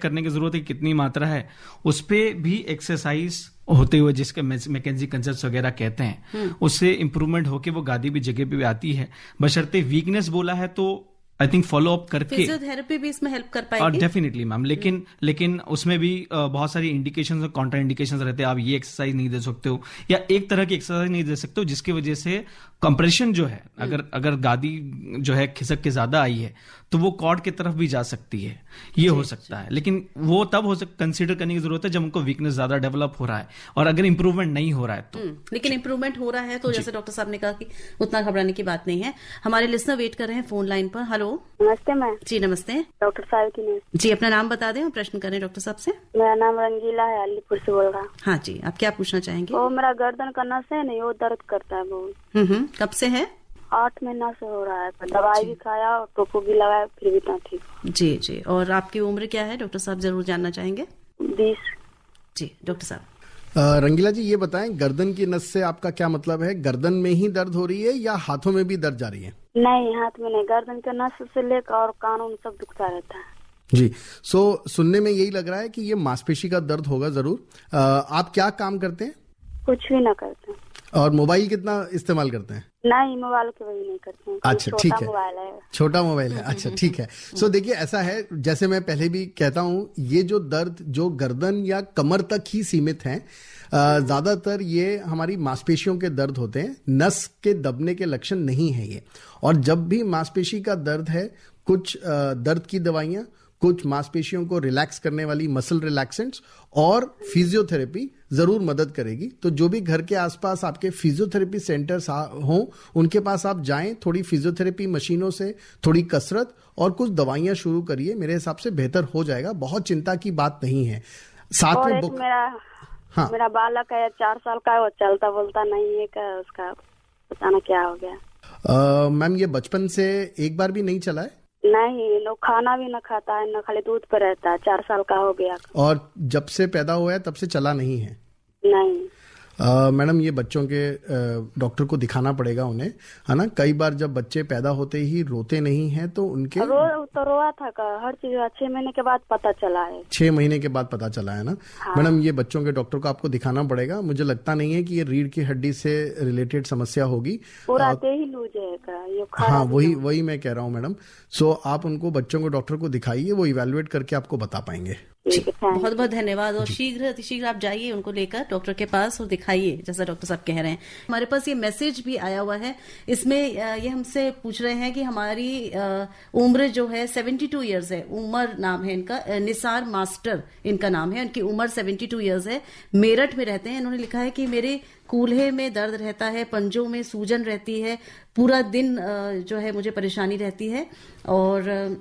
करने की जरूरत है कि कितनी मात्रा है। उस पर भी एक्सरसाइज होते हुए, जिसके मैकेंजी कंसेप्ट वगैरह कहते हैं, उससे इम्प्रूवमेंट होके वो गादी भी जगह पे भी आती है। बशर्ते वीकनेस बोला है तो आई थिंक फॉलो अप करके फिजियोथेरेपी भी इसमें हेल्प कर पाएगी। डेफिनेटली मैम, लेकिन उसमें भी बहुत सारी इंडिकेशंस और कॉन्ट्रा इंडिकेशंस रहते हैं। आप ये एक्सरसाइज नहीं दे सकते हो या एक तरह की एक्सरसाइज नहीं दे सकते हो जिसकी वजह से कंप्रेशन जो है, अगर गादी जो है खिसक के ज्यादा आई है तो वो कॉर्ड की तरफ भी जा सकती है। ये हो सकता है, लेकिन वो तब कंसीडर करने की जरूरत है जब उनको वीकनेस ज्यादा डेवलप हो रहा है और अगर इंप्रूवमेंट नहीं हो रहा है तो। लेकिन इंप्रूवमेंट हो रहा है तो जैसे डॉक्टर साहब ने कहा कि उतना घबराने की बात नहीं है। हमारे लिसनर वेट कर रहे हैं फोन लाइन पर। हेलो, नमस्ते मैम। जी नमस्ते। डॉक्टर साहब की जी, अपना नाम बता दें और प्रश्न करें डॉक्टर साहब से। मेरा नाम रंगीला है, अलीपुर से बोल रहा। हाँ जी, आप क्या पूछना चाहेंगे? वो मेरा गर्दन का नस है नहीं, वो दर्द करता है बहुत। कब से है? 8 महीना से हो रहा है। दवाई भी खाया और टोपो भी लगाया, फिर भी ना ठीक। जी जी, और आपकी उम्र क्या है डॉक्टर साहब, जरूर जानना चाहेंगे। 20। जी डॉक्टर साहब। रंगीला जी, ये बताएं, गर्दन की नस से आपका क्या मतलब है? गर्दन में ही दर्द हो रही है या हाथों में भी दर्द जा रही है? नहीं, हाथ में नहीं, गर्दन के नस से लेकर और कान सब दुखता रहता है। जी, सुनने में यही लग रहा है कि ये मांसपेशी का दर्द होगा जरूर। आप क्या काम करते हैं? कुछ भी ना करते हैं। और मोबाइल कितना इस्तेमाल करते हैं? नहीं, मोबाइल के वही नहीं करते हैं। अच्छा, ठीक है, मोबाइल है, छोटा मोबाइल है। अच्छा, ठीक है। देखिए, ऐसा है, जैसे मैं पहले भी कहता हूँ, ये जो दर्द जो गर्दन या कमर तक ही सीमित है, ज्यादातर ये हमारी मांसपेशियों के दर्द होते हैं, नस के दबने के लक्षण नहीं है ये। और जब भी मांसपेशी का दर्द है, कुछ दर्द की दवाइयां, कुछ मांसपेशियों को रिलैक्स करने वाली मसल रिलैक्सेंट्स और फिजियोथेरेपी जरूर मदद करेगी। तो जो भी घर के आसपास आपके फिजियोथेरेपी सेंटर्स हों, उनके पास आप जाएं, थोड़ी फिजियोथेरेपी मशीनों से, थोड़ी कसरत और कुछ दवाइयां शुरू करिए। मेरे हिसाब से बेहतर हो जाएगा, बहुत चिंता की बात नहीं है। साथ में मेरा बालक है 4 साल का, वो चलता बोलता नहीं है, क्या उसका पता ना क्या हो गया। मैम, ये बचपन से एक बार भी नहीं चला है? नहीं, लोग खाना भी न खाता है, न खाली दूध पे रहता है। 4 साल का हो गया। और जब से पैदा हुआ है तब से चला नहीं है? नहीं। मैडम, ये बच्चों के डॉक्टर को दिखाना पड़ेगा उन्हें, है ना। कई बार जब बच्चे पैदा होते ही रोते नहीं हैं तो उनके रोआ था का हर चीज 6 महीने के बाद पता चला है। 6 महीने के बाद पता चला है ना। हाँ। मैडम, ये बच्चों के डॉक्टर को आपको दिखाना पड़ेगा। मुझे लगता नहीं है कि ये रीढ़ की हड्डी से रिलेटेड समस्या होगी। पूरा ही लूज है ये। हाँ, वही मैं कह रहा हूँ मैडम। आप उनको, बच्चों को डॉक्टर को दिखाइए, वो इवेलुएट करके आपको बता पाएंगे। बहुत बहुत धन्यवाद। और शीघ्र आप जाइए उनको लेकर डॉक्टर के पास और दिखाइए, जैसा डॉक्टर साहब कह रहे हैं। हमारे पास ये मैसेज भी आया हुआ है, इसमें ये हमसे पूछ रहे हैं कि हमारी उम्र जो है 72 इयर्स है। उमर नाम है इनका, निसार मास्टर इनका नाम है। उनकी उम्र 72 इयर्स है, मेरठ में रहते हैं। इन्होंने लिखा है कि मेरे कूल्हे में दर्द रहता है, पंजों में सूजन रहती है, पूरा दिन जो है मुझे परेशानी रहती है और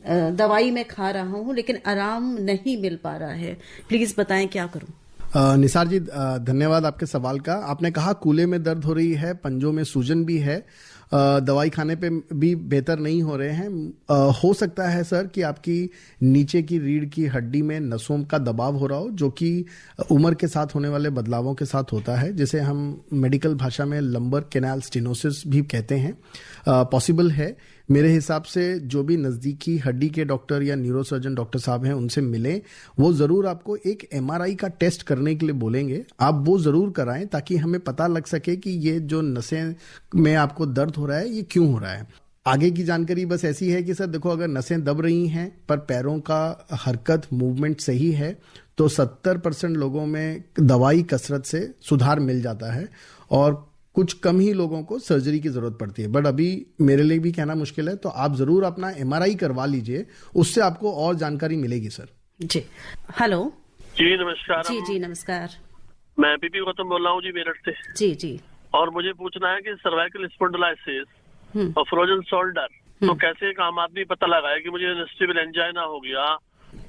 दवाई मैं खा रहा हूं लेकिन आराम नहीं मिल पा रहा है। प्लीज बताएं क्या करूं। निसार जी, धन्यवाद आपके सवाल का। आपने कहा कूल्हे में दर्द हो रही है, पंजों में सूजन भी है, दवाई खाने पे भी बेहतर नहीं हो रहे हैं। हो सकता है सर कि आपकी नीचे की रीढ़ की हड्डी में नसों का दबाव हो रहा हो, जो कि उम्र के साथ होने वाले बदलावों के साथ होता है, जिसे हम मेडिकल भाषा में लंबर कैनाल स्टेनोसिस भी कहते हैं। पॉसिबल है। मेरे हिसाब से जो भी नज़दीकी हड्डी के डॉक्टर या न्यूरोसर्जन डॉक्टर साहब हैं उनसे मिलें, वो ज़रूर आपको एक MRI का टेस्ट करने के लिए बोलेंगे। आप वो ज़रूर कराएं ताकि हमें पता लग सके कि ये जो नसें में आपको दर्द हो रहा है ये क्यों हो रहा है। आगे की जानकारी बस ऐसी है कि सर देखो, अगर नसें दब रही हैं पर पैरों का हरकत मूवमेंट सही है तो 70% लोगों में दवाई कसरत से सुधार मिल जाता है और कुछ कम ही लोगों को सर्जरी की जरूरत पड़ती है। बट अभी मेरे लिए भी कहना मुश्किल है, तो आप जरूर अपना MRI करवा लीजिए, उससे आपको और जानकारी मिलेगी सर। जी हेलो। जी नमस्कार। जी नमस्कार। मैं पीपी गौतम बोल रहा हूँ जी, मेरठ से। जी और मुझे पूछना है कि सर्वाइकल स्पॉन्डिलोसिस और फ्रोजन शोल्डर तो कैसे एक आम आदमी पता लगाए कि मुझे वेस्टिबुलर एंजाइना हो गया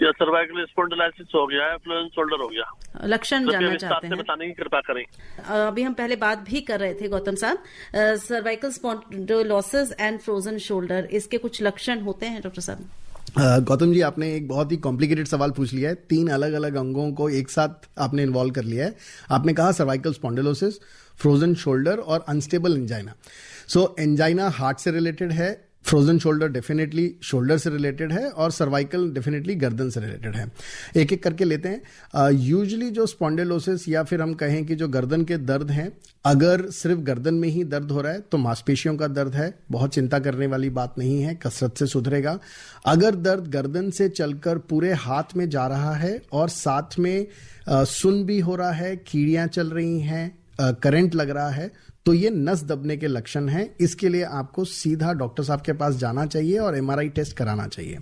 या सर्वाइकल स्पॉन्डिलोसिस हो गया है, फ्रोजन शोल्डर हो गया? लक्षण जानना चाहते हैं, बताने की कृपा करें। अभी हम पहले बात भी कर रहे थे गौतम साहब, cervical spondylosis and frozen shoulder, इसके कुछ लक्षण होते हैं डॉक्टर साहब? गौतम जी, आपने एक बहुत ही कॉम्प्लिकेटेड सवाल पूछ लिया है। 3 अलग अलग अंगों को एक साथ आपने इन्वॉल्व कर लिया है। आपने कहा सर्वाइकल स्पॉन्डिलोसिस, फ्रोजन शोल्डर और अनस्टेबल एंजाइना। सो एंजाइना हार्ट से रिलेटेड है, फ्रोजन शोल्डर डेफिनेटली शोल्डर से रिलेटेड है और सर्वाइकल डेफिनेटली गर्दन से रिलेटेड है। एक एक करके लेते हैं। यूजुअली जो स्पॉन्डिलोसिस या फिर हम कहें कि जो गर्दन के दर्द हैं, अगर सिर्फ गर्दन में ही दर्द हो रहा है तो मांसपेशियों का दर्द है, बहुत चिंता करने वाली बात नहीं है, कसरत से सुधरेगा। अगर दर्द गर्दन से चलकर पूरे हाथ में जा रहा है और साथ में सुन्न भी हो रहा है, कीड़ियां चल रही हैं, करंट लग रहा है, तो ये नस दबने के लक्षण हैं। इसके लिए आपको सीधा डॉक्टर साहब के पास जाना चाहिए और MRI टेस्ट कराना चाहिए।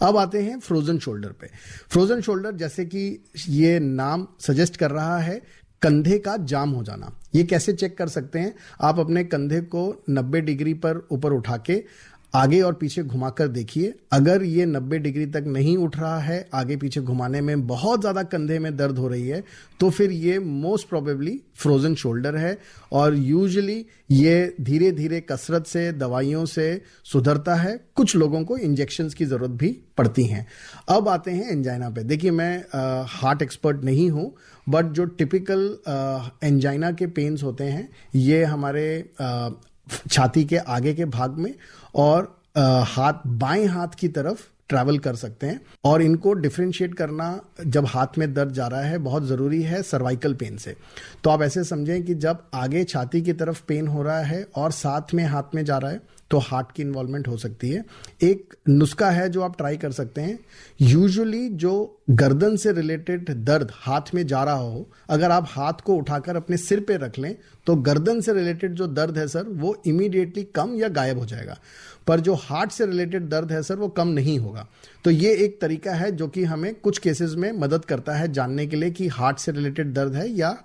अब आते हैं फ्रोजन शोल्डर पे। फ्रोजन शोल्डर, जैसे कि ये नाम सजेस्ट कर रहा है, कंधे का जाम हो जाना। ये कैसे चेक कर सकते हैं? आप अपने कंधे को 90 डिग्री पर ऊपर उठा के आगे और पीछे घुमाकर देखिए। अगर ये 90 डिग्री तक नहीं उठ रहा है, आगे पीछे घुमाने में बहुत ज़्यादा कंधे में दर्द हो रही है, तो फिर ये मोस्ट प्रोबेबली फ्रोजन शोल्डर है। और यूजुअली ये धीरे धीरे कसरत से, दवाइयों से सुधरता है। कुछ लोगों को इंजेक्शंस की ज़रूरत भी पड़ती हैं। अब आते हैं एंजाइना पे। देखिए, मैं हार्ट एक्सपर्ट नहीं हूँ, बट जो टिपिकल एंजाइना के पेन्स होते हैं, ये हमारे छाती के आगे के भाग में और बाएं हाथ की तरफ ट्रैवल कर सकते हैं। और इनको डिफरेंशिएट करना, जब हाथ में दर्द जा रहा है, बहुत ज़रूरी है सर्वाइकल पेन से। तो आप ऐसे समझें कि जब आगे छाती की तरफ पेन हो रहा है और साथ में हाथ में जा रहा है, तो हार्ट की इन्वॉल्वमेंट हो सकती है। एक नुस्खा है जो आप ट्राई कर सकते हैं। यूजुअली जो गर्दन से रिलेटेड दर्द हाथ में जा रहा हो, अगर आप हाथ को उठाकर अपने सिर पे रख लें, तो गर्दन से रिलेटेड जो दर्द है सर, वो इमीडिएटली कम या गायब हो जाएगा। पर जो हार्ट से रिलेटेड दर्द है सर, वो कम नहीं होगा। तो ये एक तरीका है जो कि हमें कुछ केसेस में मदद करता है जानने के लिए कि हार्ट से रिलेटेड दर्द है या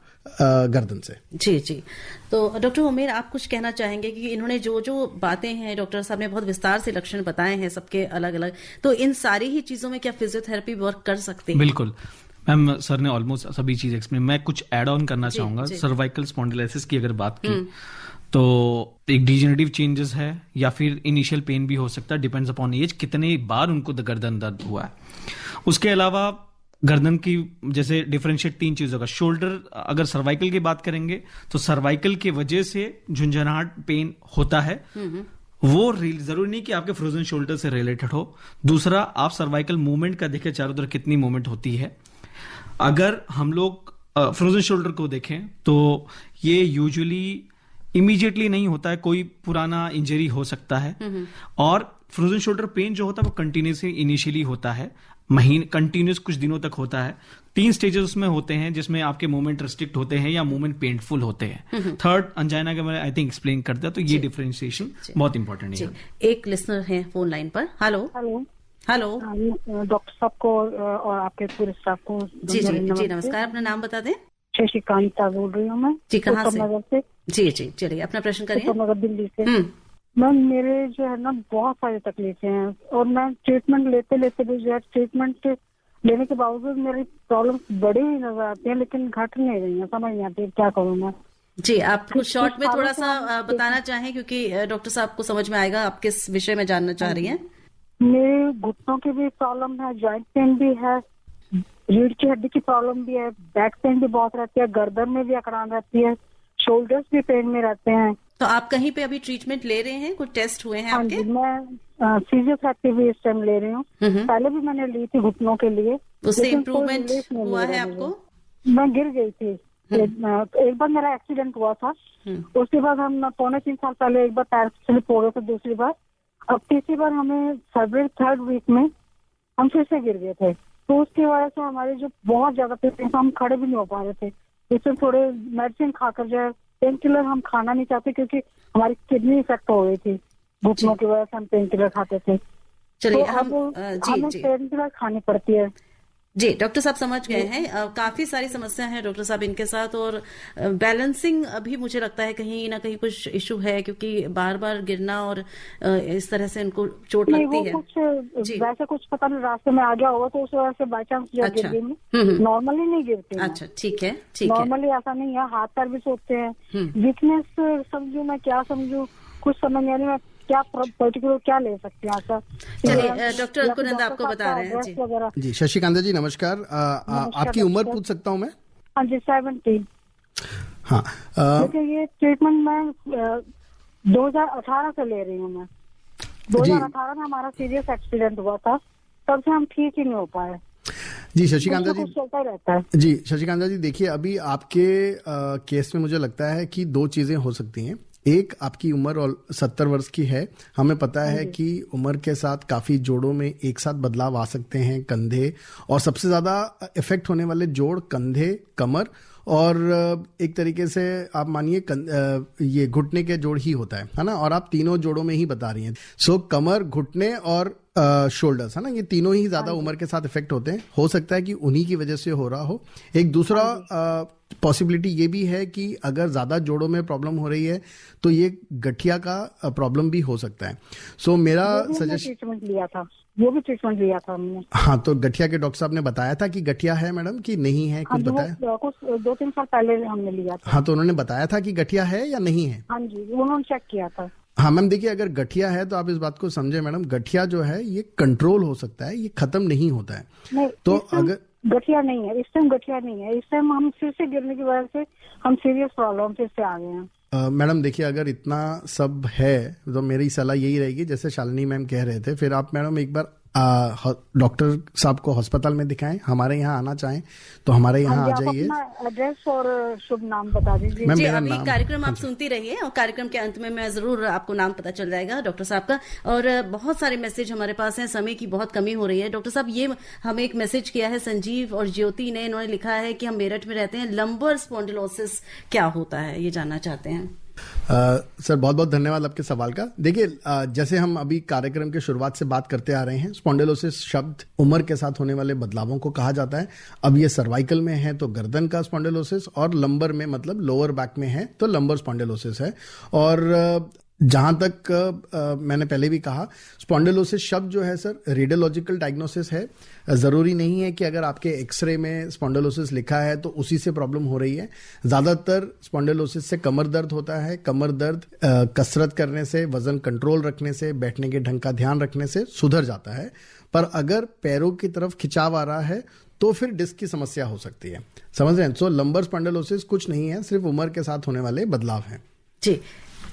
गर्दन से। जी। तो डॉक्टर उमेर, आप कुछ कहना चाहेंगे कि इन्होंने जो जो बातें हैं, डॉक्टर साहब ने बहुत विस्तार से लक्षण बताए हैं सबके अलग अलग, तो इन सारी ही चीजों में क्या फिजियोथेरेपी वर्क कर सकती है? बिल्कुल मैम, सर ने ऑलमोस्ट सभी चीज एक्सप्लेन। मैं कुछ ऐड ऑन करना चाहूंगा। सर्वाइकल स्पॉन्डिलोसिस की अगर बात की तो एक डिजेनरेटिव चेंजेस है या फिर इनिशियल पेन भी हो सकता है, डिपेंड्स अपॉन एज, कितने बार उनको गर्दन दर्द हुआ है। उसके अलावा गर्दन की जैसे डिफरेंशिएट 3 चीजों का, शोल्डर, अगर सर्वाइकल की बात करेंगे तो सर्वाइकल की वजह से झुंझुनाहट पेन होता है, वो जरूरी नहीं कि आपके फ्रोजन शोल्डर से रिलेटेड हो। दूसरा, आप सर्वाइकल मूवमेंट का देखें, चारों तरफ कितनी मूवमेंट होती है। अगर हम लोग फ्रोजन शोल्डर को देखें तो ये यूजुअली इमीडिएटली नहीं होता है, कोई पुराना इंजरी हो सकता है। और फ्रोजन शोल्डर पेन जो होता है वो कंटिन्यूसली इनिशियली होता है, कंटिन्यूस कुछ दिनों तक होता है। 3 स्टेजेस उसमें होते हैं जिसमें आपके मूवमेंट रिस्ट्रिक्ट होते हैं या मूवमेंट पेनफुल होते हैं। थर्ड अंजाइना के बारे में आई थिंक एक्सप्लेन करते हैं, तो ये डिफरेंशिएशन बहुत इंपॉर्टेंट है। एक लिसनर है फोन लाइन पर। हेलो। डॉक्टर साहब को और आपके पूरे स्टाफ को जी नमस्कार। अपना नाम बता दें। शशिकांता बोल रही हूँ मैं जी, कहाँ से? जी चलिए अपना प्रश्न करिए। दिल्ली से। मैम, मेरे जो है ना बहुत सारी तकलीफें हैं और मैं ट्रीटमेंट लेते भी जो है, ट्रीटमेंट लेने के बावजूद मेरी प्रॉब्लम बड़ी ही नजर आती है, लेकिन घट नहीं रही है। समझ नहीं आती क्या करूँ मैं। जी, आप कुछ शॉर्ट में थोड़ा सा बताना चाहें, क्योंकि डॉक्टर साहब को समझ में आएगा आप किस विषय में जानना चाह रही हैं। मेरे घुटनों की भी प्रॉब्लम है, जॉइंट पेन भी है, रीढ़ की हड्डी की प्रॉब्लम भी है, बैक पेन भी बहुत रहती है, गर्दन में भी अकड़ान रहती है, शोल्डर्स भी पेन में रहते हैं। तो आप कहीं पे अभी ट्रीटमेंट ले रहे हैं? कुछ टेस्ट हुए हैं आपके? मैं फिजियोथेरेपी भी इस टाइम ले रही हूँ। पहले भी मैंने ली थी घुटनों के लिए। उससे इम्प्रूवमेंट हुआ है आपको? मैं गिर गई थी एक बार, मेरा एक्सीडेंट हुआ था। उसके बाद हम 2.5 साल पहले एक बार पैर स्लिप हो गए थे, दूसरी बार। अब तीसरी बार हमें फरवरी 3rd वीक में हम फिर से गिर गए थे। तो उसकी वजह से हमारे जो बहुत ज्यादा पेन, हम खड़े भी नहीं हो पा रहे थे। इसमें थोड़े मेडिसिन खाकर जो है, पेन किलर हम खाना नहीं चाहते क्योंकि हमारी किडनी इफेक्ट हो गई थी, घुटनों की वजह से हम पेन किलर खाते थे। चलिए तो हमें पेन किलर खानी पड़ती है। जी डॉक्टर साहब समझ गए हैं। काफी सारी समस्या है डॉक्टर साहब इनके साथ, और बैलेंसिंग अभी मुझे लगता है कहीं ना कहीं कुछ इशू है, क्योंकि बार बार गिरना और इस तरह से इनको चोट लगती है। कुछ वैसे कुछ पता नहीं, रास्ते में आ गया होगा तो उस वजह से बाई चांस गिर गई। नॉर्मली नहीं गिरते। अच्छा ठीक है। नॉर्मली ऐसा नहीं है, हाथ पैर भी सोचते हैं। वीकनेस समझू मैं क्या समझू, कुछ समझ नहीं आ रही मैं क्या पर्टिकुलर क्या ले सकते हैं सर। चलिए डॉक्टर अंकुरनंदा आपको बता रहे हैं। जी शशिकांता जी नमस्कार। आपकी उम्र पूछ सकता हूँ मैं? हाँ जी 70। हाँ देखिए ये ट्रीटमेंट मैं 2018 से ले रही हूँ। मैं 2018 में हमारा सीरियस एक्सीडेंट हुआ था, तब से हम ठीक ही नहीं हो पाए। जी शशिकांता जी चलता रहता है। जी शशिकांता जी देखिए, अभी आपके केस में मुझे लगता है कि दो चीजें हो सकती हैं। एक, आपकी उम्र 70 वर्ष की है, हमें पता है कि उम्र के साथ काफी जोड़ों में एक साथ बदलाव आ सकते हैं, कंधे, और सबसे ज्यादा इफेक्ट होने वाले जोड़ कंधे, कमर, और एक तरीके से आप मानिए ये घुटने के जोड़ ही होता है ना, और आप तीनों जोड़ों में ही बता रही हैं। सो कमर, घुटने और शोल्डर्स है ना, ये तीनों ही ज्यादा उम्र के साथ इफेक्ट होते हैं। हो सकता है कि उन्हीं की वजह से हो रहा हो। एक दूसरा पॉसिबिलिटी ये भी है कि अगर ज्यादा जोड़ों में प्रॉब्लम हो रही है तो ये गठिया का प्रॉब्लम भी हो सकता है। सो मेरा सजेशन, ट्रीटमेंट लिया था, वो भी ट्रीटमेंट लिया था हमने। हाँ, तो गठिया के डॉक्टर साहब ने बताया था कि गठिया है मैडम कि नहीं है, कुछ बताया? कुछ 2-3 साल पहले हमने लिया था। हाँ, तो उन्होंने बताया था कि गठिया है या नहीं है? हाँ जी, उन्होंने चेक किया था। हाँ मैम देखिए, अगर गठिया है तो आप इस बात को समझे मैडम, गठिया जो है ये कंट्रोल हो सकता है, ये खत्म नहीं होता है। नहीं, तो अगर गठिया नहीं है, इस टाइम गठिया नहीं है, इस टाइम हम फिर से गिरने की वजह से हम सीरियस प्रॉब्लम फिर से आ गए हैं। मैडम देखिए, अगर इतना सब है तो मेरी सलाह यही रहेगी, जैसे शालिनी मैम कह रहे थे, फिर आप मैडम एक बार डॉक्टर साहब को अस्पताल में दिखाएं। हमारे यहाँ आना चाहें तो हमारे यहाँ आ जाइए। एड्रेस और शुभ नाम बता दीजिए। जी अभी कार्यक्रम आप सुनती रहिए, और कार्यक्रम के अंत में मैं जरूर आपको नाम पता चल जाएगा डॉक्टर साहब का। और बहुत सारे मैसेज हमारे पास हैं, समय की बहुत कमी हो रही है। डॉक्टर साहब ये हमें एक मैसेज किया है संजीव और ज्योति ने, इन्होंने लिखा है कि हम मेरठ में रहते हैं, लंबर स्पॉन्डिलोसिस क्या होता है ये जानना चाहते हैं। सर बहुत बहुत धन्यवाद आपके सवाल का। देखिए जैसे हम अभी कार्यक्रम के शुरुआत से बात करते आ रहे हैं, स्पॉन्डिलोसिस शब्द उम्र के साथ होने वाले बदलावों को कहा जाता है। अब ये सर्वाइकल में है तो गर्दन का स्पॉन्डिलोसिस, और लंबर में मतलब लोअर बैक में है तो लंबर स्पॉन्डिलोसिस है। और जहां तक मैंने पहले भी कहा, स्पॉन्डिलोसिस शब्द जो है सर रेडियोलॉजिकल डायग्नोसिस है। जरूरी नहीं है कि अगर आपके एक्सरे में स्पॉन्डिलोसिस लिखा है तो उसी से प्रॉब्लम हो रही है। ज्यादातर स्पॉन्डिलोसिस से कमर दर्द होता है। कमर दर्द कसरत करने से, वजन कंट्रोल रखने से, बैठने के ढंग का ध्यान रखने से सुधर जाता है। पर अगर पैरों की तरफ खिंचाव आ रहा है तो फिर डिस्क की समस्या हो सकती है। समझ रहे हैं? सो लंबर स्पॉन्डिलोसिस कुछ नहीं है, सिर्फ उम्र के साथ होने वाले बदलाव हैं। जी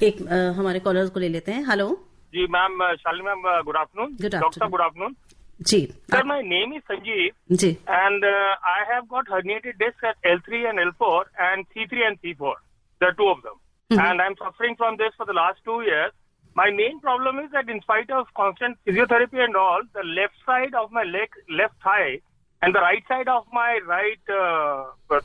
एक हमारे कॉलर्स को ले लेते हैं। Hello ji ma'am, Shalini ma'am, good afternoon. Doctor good afternoon ji sir, my name is Sanjeev ji, and I have got herniated disc at L3 and L4 and C3 and C4, there are two of them, and I'm suffering from this for the last 2 years. My main problem is that in spite of constant physiotherapy and all, the left side of my leg, left thigh, and the right side of my right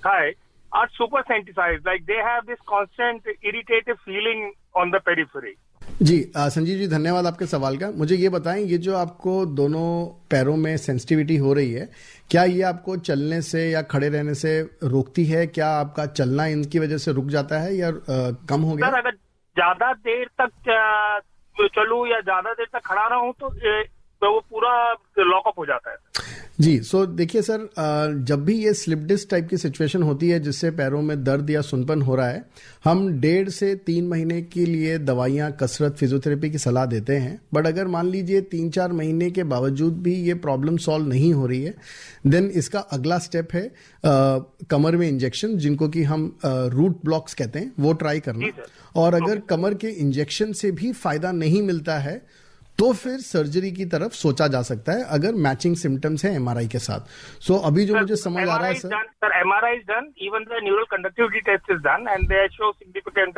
thigh are super sensitized, like they have this constant irritative feeling on the periphery. जी संजीव जी धन्यवाद आपके सवाल का। मुझे ये बताएं, ये जो आपको दोनों पैरों में सेंसिटिविटी हो रही है, क्या ये आपको चलने से या खड़े रहने से रोकती है? क्या आपका चलना इनकी वजह से रुक जाता है या कम हो गया? सर अगर ज्यादा देर तक चलूं या ज्यादा देर तक खड़ा रहूं तो वो पूरा लॉकअप हो जाता है। जी सो देखिए सर, जब भी ये स्लिप डिस्क टाइप की सिचुएशन होती है जिससे पैरों में दर्द या सुनपन हो रहा है, हम 1.5 से 3 महीने के लिए दवाइयाँ, कसरत, फिजियोथेरेपी की सलाह देते हैं। बट अगर मान लीजिए 3-4 महीने के बावजूद भी ये प्रॉब्लम सॉल्व नहीं हो रही है, देन इसका अगला स्टेप है कमर में इंजेक्शन, जिनको कि हम रूट ब्लॉक्स कहते हैं, वो ट्राई करना। और अगर कमर के इंजेक्शन से भी फायदा नहीं मिलता है तो फिर सर्जरी की तरफ सोचा जा सकता है, अगर मैचिंग सिम्टम्स हैं एमआरआई के साथ। सो अभी जो मुझे समझ आ रहा है sir, MRI is done, even the neural conductivity test is done and they show significant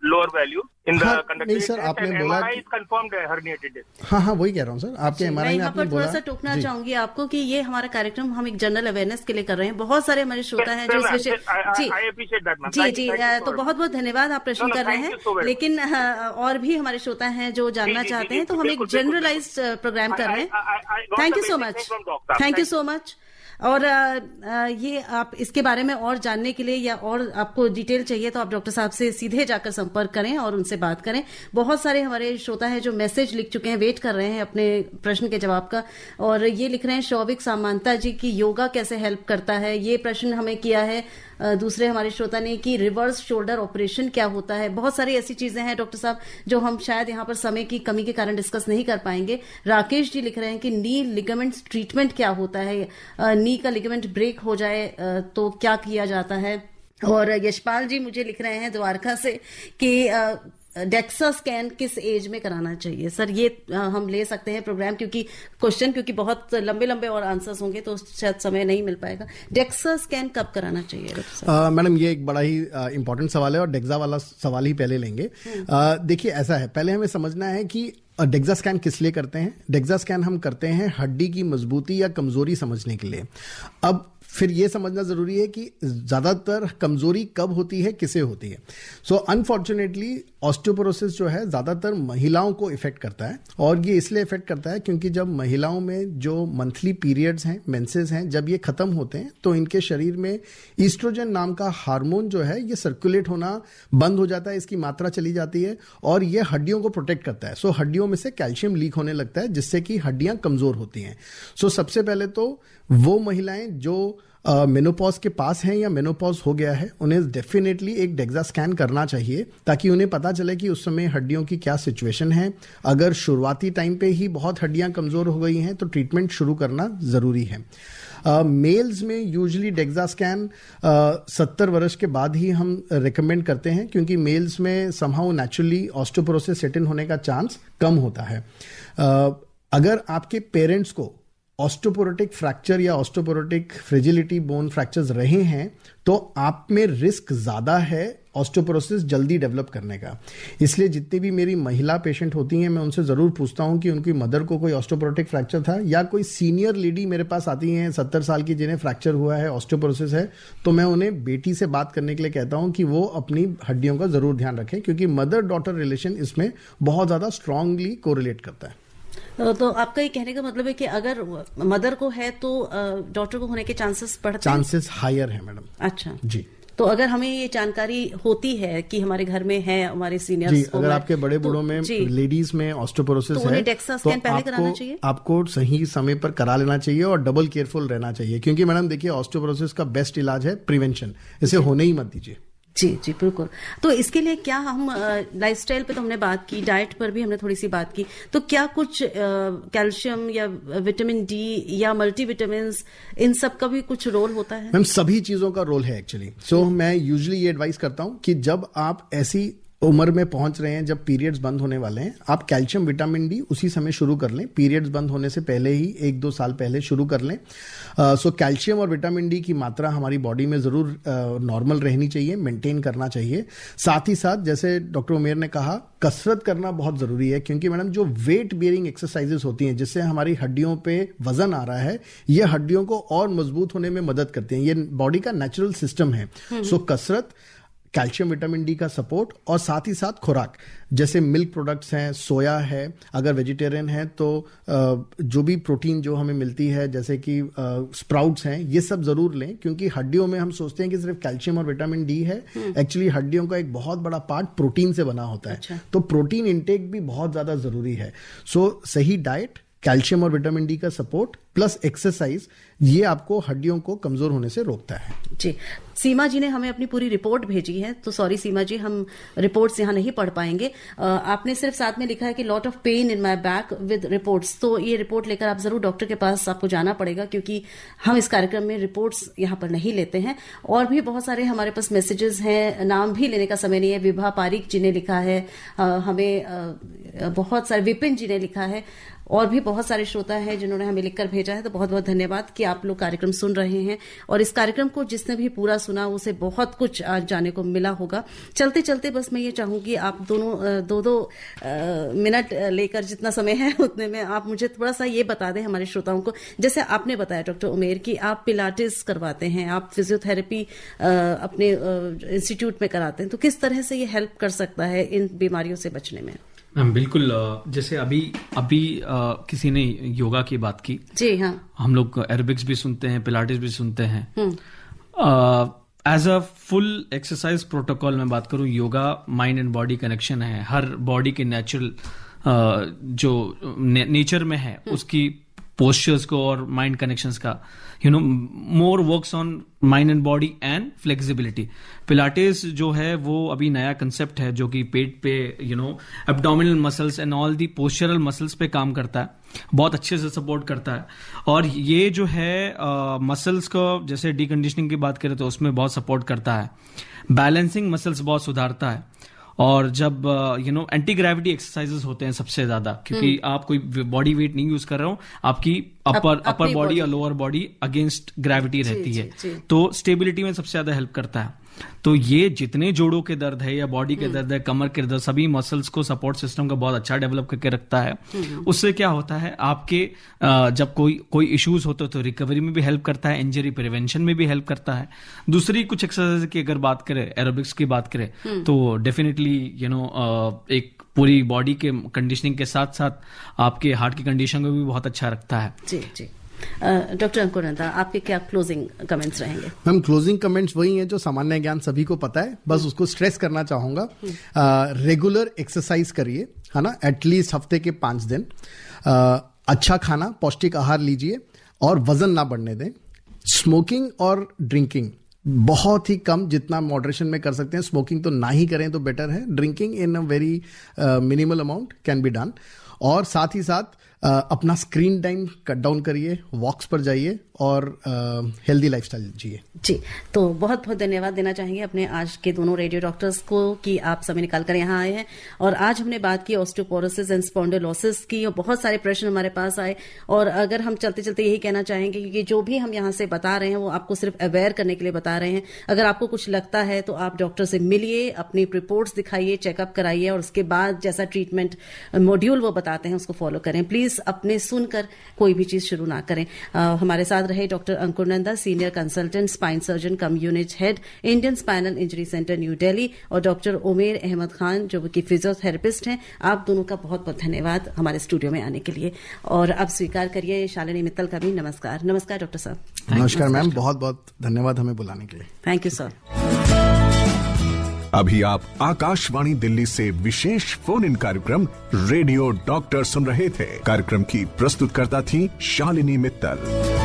lower value in the conductivity नहीं सर, test, आपने and बोला MRI is confirmed herniated disc. हाँ हाँ वही कह रहा हूँ सर, आपके MRI मैं में यहाँ आपने पर बोला। थोड़ा सा टोकना चाहूंगी आपको कि ये हमारा कार्यक्रम हम एक जनरल अवेयरनेस के लिए कर रहे हैं। बहुत सारे हमारे श्रोता हैं जो इस विषय जी I appreciate that, ma'am. Ji Thank ji you तो for- बहुत बहुत धन्यवाद, आप प्रश्न No, कर रहे thank हैं, you so very much. लेकिन और भी हमारे श्रोता हैं जो जानना जी, चाहते जी, हैं, तो हम एक बिल्कुल, बिल्कुल, जनरलाइज्ड प्रोग्राम कर रहे हैं। I got thank the you so basic much, thing from doctor. Thank you Thank so much. और ये आप इसके बारे में और जानने के लिए या और आपको डिटेल चाहिए तो आप डॉक्टर साहब से सीधे जाकर संपर्क करें और उनसे बात करें। बहुत सारे हमारे श्रोता हैं जो मैसेज लिख चुके हैं, वेट कर रहे हैं अपने प्रश्न के जवाब का, और ये लिख रहे हैं शौविक सामांता जी की योगा कैसे हेल्प करता है, ये प्रश्न हमें किया है। दूसरे हमारे श्रोता ने कि रिवर्स शोल्डर ऑपरेशन क्या होता है। बहुत सारी ऐसी चीजें हैं डॉक्टर साहब जो हम शायद यहाँ पर समय की कमी के कारण डिस्कस नहीं कर पाएंगे। राकेश जी लिख रहे हैं कि नी लिगामेंट ट्रीटमेंट क्या होता है, नी का लिगामेंट ब्रेक हो जाए तो क्या किया जाता है। और यशपाल जी मुझे लिख रहे हैं द्वारका से कि डेक्सा स्कैन किस एज में कराना चाहिए। सर ये हम ले सकते हैं प्रोग्राम, क्योंकि बहुत लंबे लंबे और आंसर्स होंगे तो शायद समय नहीं मिल पाएगा। डेक्सा स्कैन कब कराना चाहिए डॉक्टर साहब? मैडम ये एक बड़ा ही इंपॉर्टेंट सवाल है और डेक्सा वाला सवाल ही पहले लेंगे। देखिए ऐसा है, पहले हमें समझना है कि डेक्सा स्कैन किस लिए करते हैं। डेक्सा स्कैन हम करते हैं हड्डी की मजबूती या कमजोरी समझने के लिए। अब फिर यह समझना जरूरी है कि ज्यादातर कमजोरी कब होती है, किसे होती है। सो अनफॉर्चुनेटली ऑस्टियोपोरोसिस जो है ज्यादातर महिलाओं को इफेक्ट करता है, और ये इसलिए इफेक्ट करता है क्योंकि जब महिलाओं में जो मंथली पीरियड्स हैं, मेंसेस हैं, जब ये खत्म होते हैं तो इनके शरीर में ईस्ट्रोजन नाम का हार्मोन जो है ये सर्कुलेट होना बंद हो जाता है, इसकी मात्रा चली जाती है और ये हड्डियों को प्रोटेक्ट करता है। सो हड्डियों में से कैल्शियम लीक होने लगता है जिससे कि हड्डियां कमजोर होती हैं। सो सबसे पहले तो वो महिलाएं जो मेनोपॉज के पास हैं या मेनोपॉज हो गया है, उन्हें डेफिनेटली एक डेक्सा स्कैन करना चाहिए ताकि उन्हें पता चले कि उस समय हड्डियों की क्या सिचुएशन है। अगर शुरुआती टाइम पे ही बहुत हड्डियां कमजोर हो गई हैं तो ट्रीटमेंट शुरू करना जरूरी है। मेल्स में यूजुअली डेक्सा स्कैन 70 वर्ष के बाद ही हम रिकमेंड करते हैं, क्योंकि मेल्स में समहाउ नेचुरली ऑस्टियोपोरोसिस सेट इन होने का चांस कम होता है। अगर आपके पेरेंट्स को ऑस्टियोपोरोटिक फ्रैक्चर या ऑस्टियोपोरोटिक फ्रेजिलिटी बोन फ्रैक्चर्स रहे हैं तो आप में रिस्क ज्यादा है ऑस्टियोपोरोसिस जल्दी डेवलप करने का। इसलिए जितनी भी मेरी महिला पेशेंट होती हैं मैं उनसे जरूर पूछता हूं कि उनकी मदर को कोई ऑस्टियोपोरोटिक फ्रैक्चर था, या कोई सीनियर लेडी मेरे पास आती हैं 70 साल की जिन्हें फ्रैक्चर हुआ है, ऑस्टियोपोरोसिस है, तो मैं उन्हें बेटी से बात करने के लिए कहता हूं कि वो अपनी हड्डियों का जरूर ध्यान रखें, क्योंकि मदर डॉटर रिलेशन इसमें बहुत ज्यादा स्ट्रांगली कोरिलेट करता है। तो आपका ये कहने का मतलब है कि अगर मदर को है तो डॉक्टर को होने के चांसेस बढ़ते हैं? चांसेस हायर है मैडम। अच्छा जी। तो अगर हमें ये जानकारी होती है कि हमारे घर में है, हमारे सीनियर्स जी, अगर आपके बड़े बूढ़ों में लेडीज में ऑस्टियोपोरोसिस तो है डेक्सा स्कैन पहले कराना चाहिए? आपको सही समय पर करा लेना चाहिए और डबल केयरफुल रहना चाहिए, क्योंकि मैडम देखिए ऑस्टियोपोरोसिस का बेस्ट इलाज है प्रिवेंशन। इसे होने ही मत दीजिए। जी जी बिल्कुल। तो इसके लिए क्या हम लाइफस्टाइल पे तो हमने बात की, डाइट पर भी हमने थोड़ी सी बात की, तो क्या कुछ कैल्शियम या विटामिन डी या मल्टीविटामिन इन सब का भी कुछ रोल होता है? मैम सभी चीजों का रोल है एक्चुअली। सो मैं यूजुअली ये एडवाइस करता हूं कि जब आप ऐसी उम्र में पहुंच रहे हैं जब पीरियड्स बंद होने वाले हैं, आप कैल्शियम विटामिन डी उसी समय शुरू कर लें, पीरियड्स बंद होने से पहले ही 1-2 साल पहले शुरू कर लें। सो कैल्शियम और विटामिन डी की मात्रा हमारी बॉडी में जरूर नॉर्मल रहनी चाहिए, मेंटेन करना चाहिए। साथ ही साथ जैसे डॉक्टर उमेर ने कहा, कसरत करना बहुत जरूरी है, क्योंकि मैडम जो वेट बेयरिंग एक्सरसाइजेस होती हैं जिससे हमारी हड्डियों पे वजन आ रहा है, ये हड्डियों को और मजबूत होने में मदद करती हैं। ये बॉडी का नेचुरल सिस्टम है। सो कसरत, कैल्शियम विटामिन डी का सपोर्ट और साथ ही साथ खुराक, जैसे मिल्क प्रोडक्ट्स हैं, सोया है, अगर वेजिटेरियन है तो जो भी प्रोटीन जो हमें मिलती है जैसे कि स्प्राउट्स हैं, ये सब जरूर लें, क्योंकि हड्डियों में हम सोचते हैं कि सिर्फ कैल्शियम और विटामिन डी है, एक्चुअली हड्डियों का एक बहुत बड़ा पार्ट प्रोटीन से बना होता है। अच्छा। तो प्रोटीन इंटेक भी बहुत ज्यादा जरूरी है। सो सही डाइट, कैल्शियम और विटामिन डी का सपोर्ट प्लस एक्सरसाइज, ये आपको हड्डियों को कमजोर होने से रोकता है। जी। सीमा जी ने हमें अपनी पूरी रिपोर्ट भेजी है, तो सॉरी सीमा जी, हम रिपोर्ट्स यहाँ नहीं पढ़ पाएंगे। आपने सिर्फ साथ में लिखा है कि lot of pain in my back with reports. तो ये रिपोर्ट लेकर आप जरूर डॉक्टर के पास आपको जाना पड़ेगा, क्योंकि हम इस कार्यक्रम में रिपोर्ट्स यहाँ पर नहीं लेते हैं। और भी बहुत सारे हमारे पास मैसेजेस हैं, नाम भी लेने का समय नहीं है। विभा पारिक जी ने लिखा है, हमें बहुत सारे, विपिन जी ने लिखा है, और भी बहुत सारे श्रोता हैं जिन्होंने हमें लिखकर भेजा है। तो बहुत बहुत धन्यवाद कि आप लोग कार्यक्रम सुन रहे हैं, और इस कार्यक्रम को जिसने भी पूरा सुना उसे बहुत कुछ आज जाने को मिला होगा। चलते चलते बस मैं ये चाहूंगी आप दोनों दो मिनट लेकर जितना समय है उतने में आप मुझे थोड़ा सा ये बता दें हमारे श्रोताओं को, जैसे आपने बताया डॉक्टर उमेर कि आप पिलाटिस करवाते हैं, आप फिजियोथेरेपी अपने इंस्टीट्यूट में कराते हैं, तो किस तरह से ये हेल्प कर सकता है इन बीमारियों से बचने में? बिल्कुल, जैसे अभी किसी ने योगा की बात की, जी हाँ, हम लोग एरोबिक्स भी सुनते हैं, पिलाटिस भी सुनते हैं। As a full exercise protocol में बात करूं, yoga mind and body connection है, हर बॉडी के नेचुरल जो नेचर में है उसकी पोस्चर्स को और माइंड कनेक्शंस का, more works on mind and body and flexibility. Pilates जो है वो अभी नया कंसेप्ट है जो कि पेट पे abdominal muscles and all the postural muscles पे काम करता है, बहुत अच्छे से सपोर्ट करता है। और ये जो है मसल्स को जैसे डीकंडीशनिंग की बात करें तो उसमें बहुत सपोर्ट करता है, बैलेंसिंग मसल्स बहुत सुधारता है। और जब एंटी ग्रेविटी एक्सरसाइजेस होते हैं सबसे ज्यादा, क्योंकि आप कोई बॉडी वेट नहीं यूज कर रहे हो, आपकी अपर बॉडी और लोअर बॉडी अगेंस्ट ग्रेविटी रहती है, तो स्टेबिलिटी में सबसे ज्यादा हेल्प करता है। तो ये जितने जोड़ों के दर्द है या बॉडी के दर्द है, कमर के दर्द, सभी मसल्स को सपोर्ट सिस्टम का बहुत अच्छा डेवलप करके रखता है। उससे क्या होता है, आपके जब कोई इश्यूज होते तो रिकवरी में भी हेल्प करता है, इंजरी प्रिवेंशन में भी हेल्प करता है। दूसरी कुछ एक्सरसाइज की अगर बात करें, एरोबिक्स की बात करें, तो डेफिनेटली एक पूरी बॉडी के कंडीशनिंग के साथ साथ आपके हार्ट की कंडीशन को भी बहुत अच्छा रखता है। जी जी। डॉक्टर अंकुर नंदा, आपके क्या क्लोजिंग कमेंट्स रहेंगे? मैम, क्लोजिंग कमेंट्स वही हैं जो सामान्य ज्ञान सभी को पता है, बस उसको स्ट्रेस करना चाहूंगा। रेगुलर एक्सरसाइज करिए, है ना, एटलीस्ट हफ्ते के 5 दिन। अच्छा खाना, पौष्टिक आहार लीजिए और वजन ना बढ़ने दें। स्मोकिंग और ड्रिंकिंग बहुत ही कम, जितना मॉडरेशन में कर सकते हैं। स्मोकिंग तो ना ही करें तो बेटर है। Drinking in a very minimal amount can be done. और साथ ही साथ अपना स्क्रीन टाइम कट डाउन करिए, वॉक्स पर जाइए और हेल्दी लाइफस्टाइल जिए। जी, तो बहुत बहुत धन्यवाद देना चाहेंगे अपने आज के दोनों रेडियो डॉक्टर्स को कि आप समय निकाल कर यहाँ आए हैं। और आज हमने बात की ऑस्टियोपोरोसिस एंड स्पॉन्डिलोसिस की, और बहुत सारे प्रश्न हमारे पास आए। और अगर हम चलते चलते यही कहना चाहेंगे कि जो भी हम यहाँ से बता रहे हैं वो आपको सिर्फ अवेयर करने के लिए बता रहे हैं। अगर आपको कुछ लगता है तो आप डॉक्टर से मिलिए, अपनी रिपोर्ट्स दिखाइए, चेकअप कराइए, और उसके बाद जैसा ट्रीटमेंट मॉड्यूल वो बताते हैं उसको फॉलो करें। प्लीज अपने सुनकर कोई भी चीज शुरू ना करें। हमारे साथ रहे doctor Ankur Nanda, senior consultant spine surgeon cum unit head, Indian spinal injury centre New Delhi, और डॉक्टर उमेर अहमद खान जो कि फिजियोथेरेपिस्ट हैं। आप दोनों का बहुत बहुत धन्यवाद हमारे स्टूडियो में आने के लिए। और अब स्वीकार करिए शालिनी मित्तल का भी नमस्कार। नमस्कार डॉक्टर साहब। नमस्कार मैम, बहुत बहुत धन्यवाद हमें बुलाने के लिए। Thank you sir. अभी आप आकाशवाणी दिल्ली से विशेष फोन इन कार्यक्रम रेडियो डॉक्टर सुन रहे थे। कार्यक्रम की प्रस्तुतकर्ता थी शालिनी मित्तल।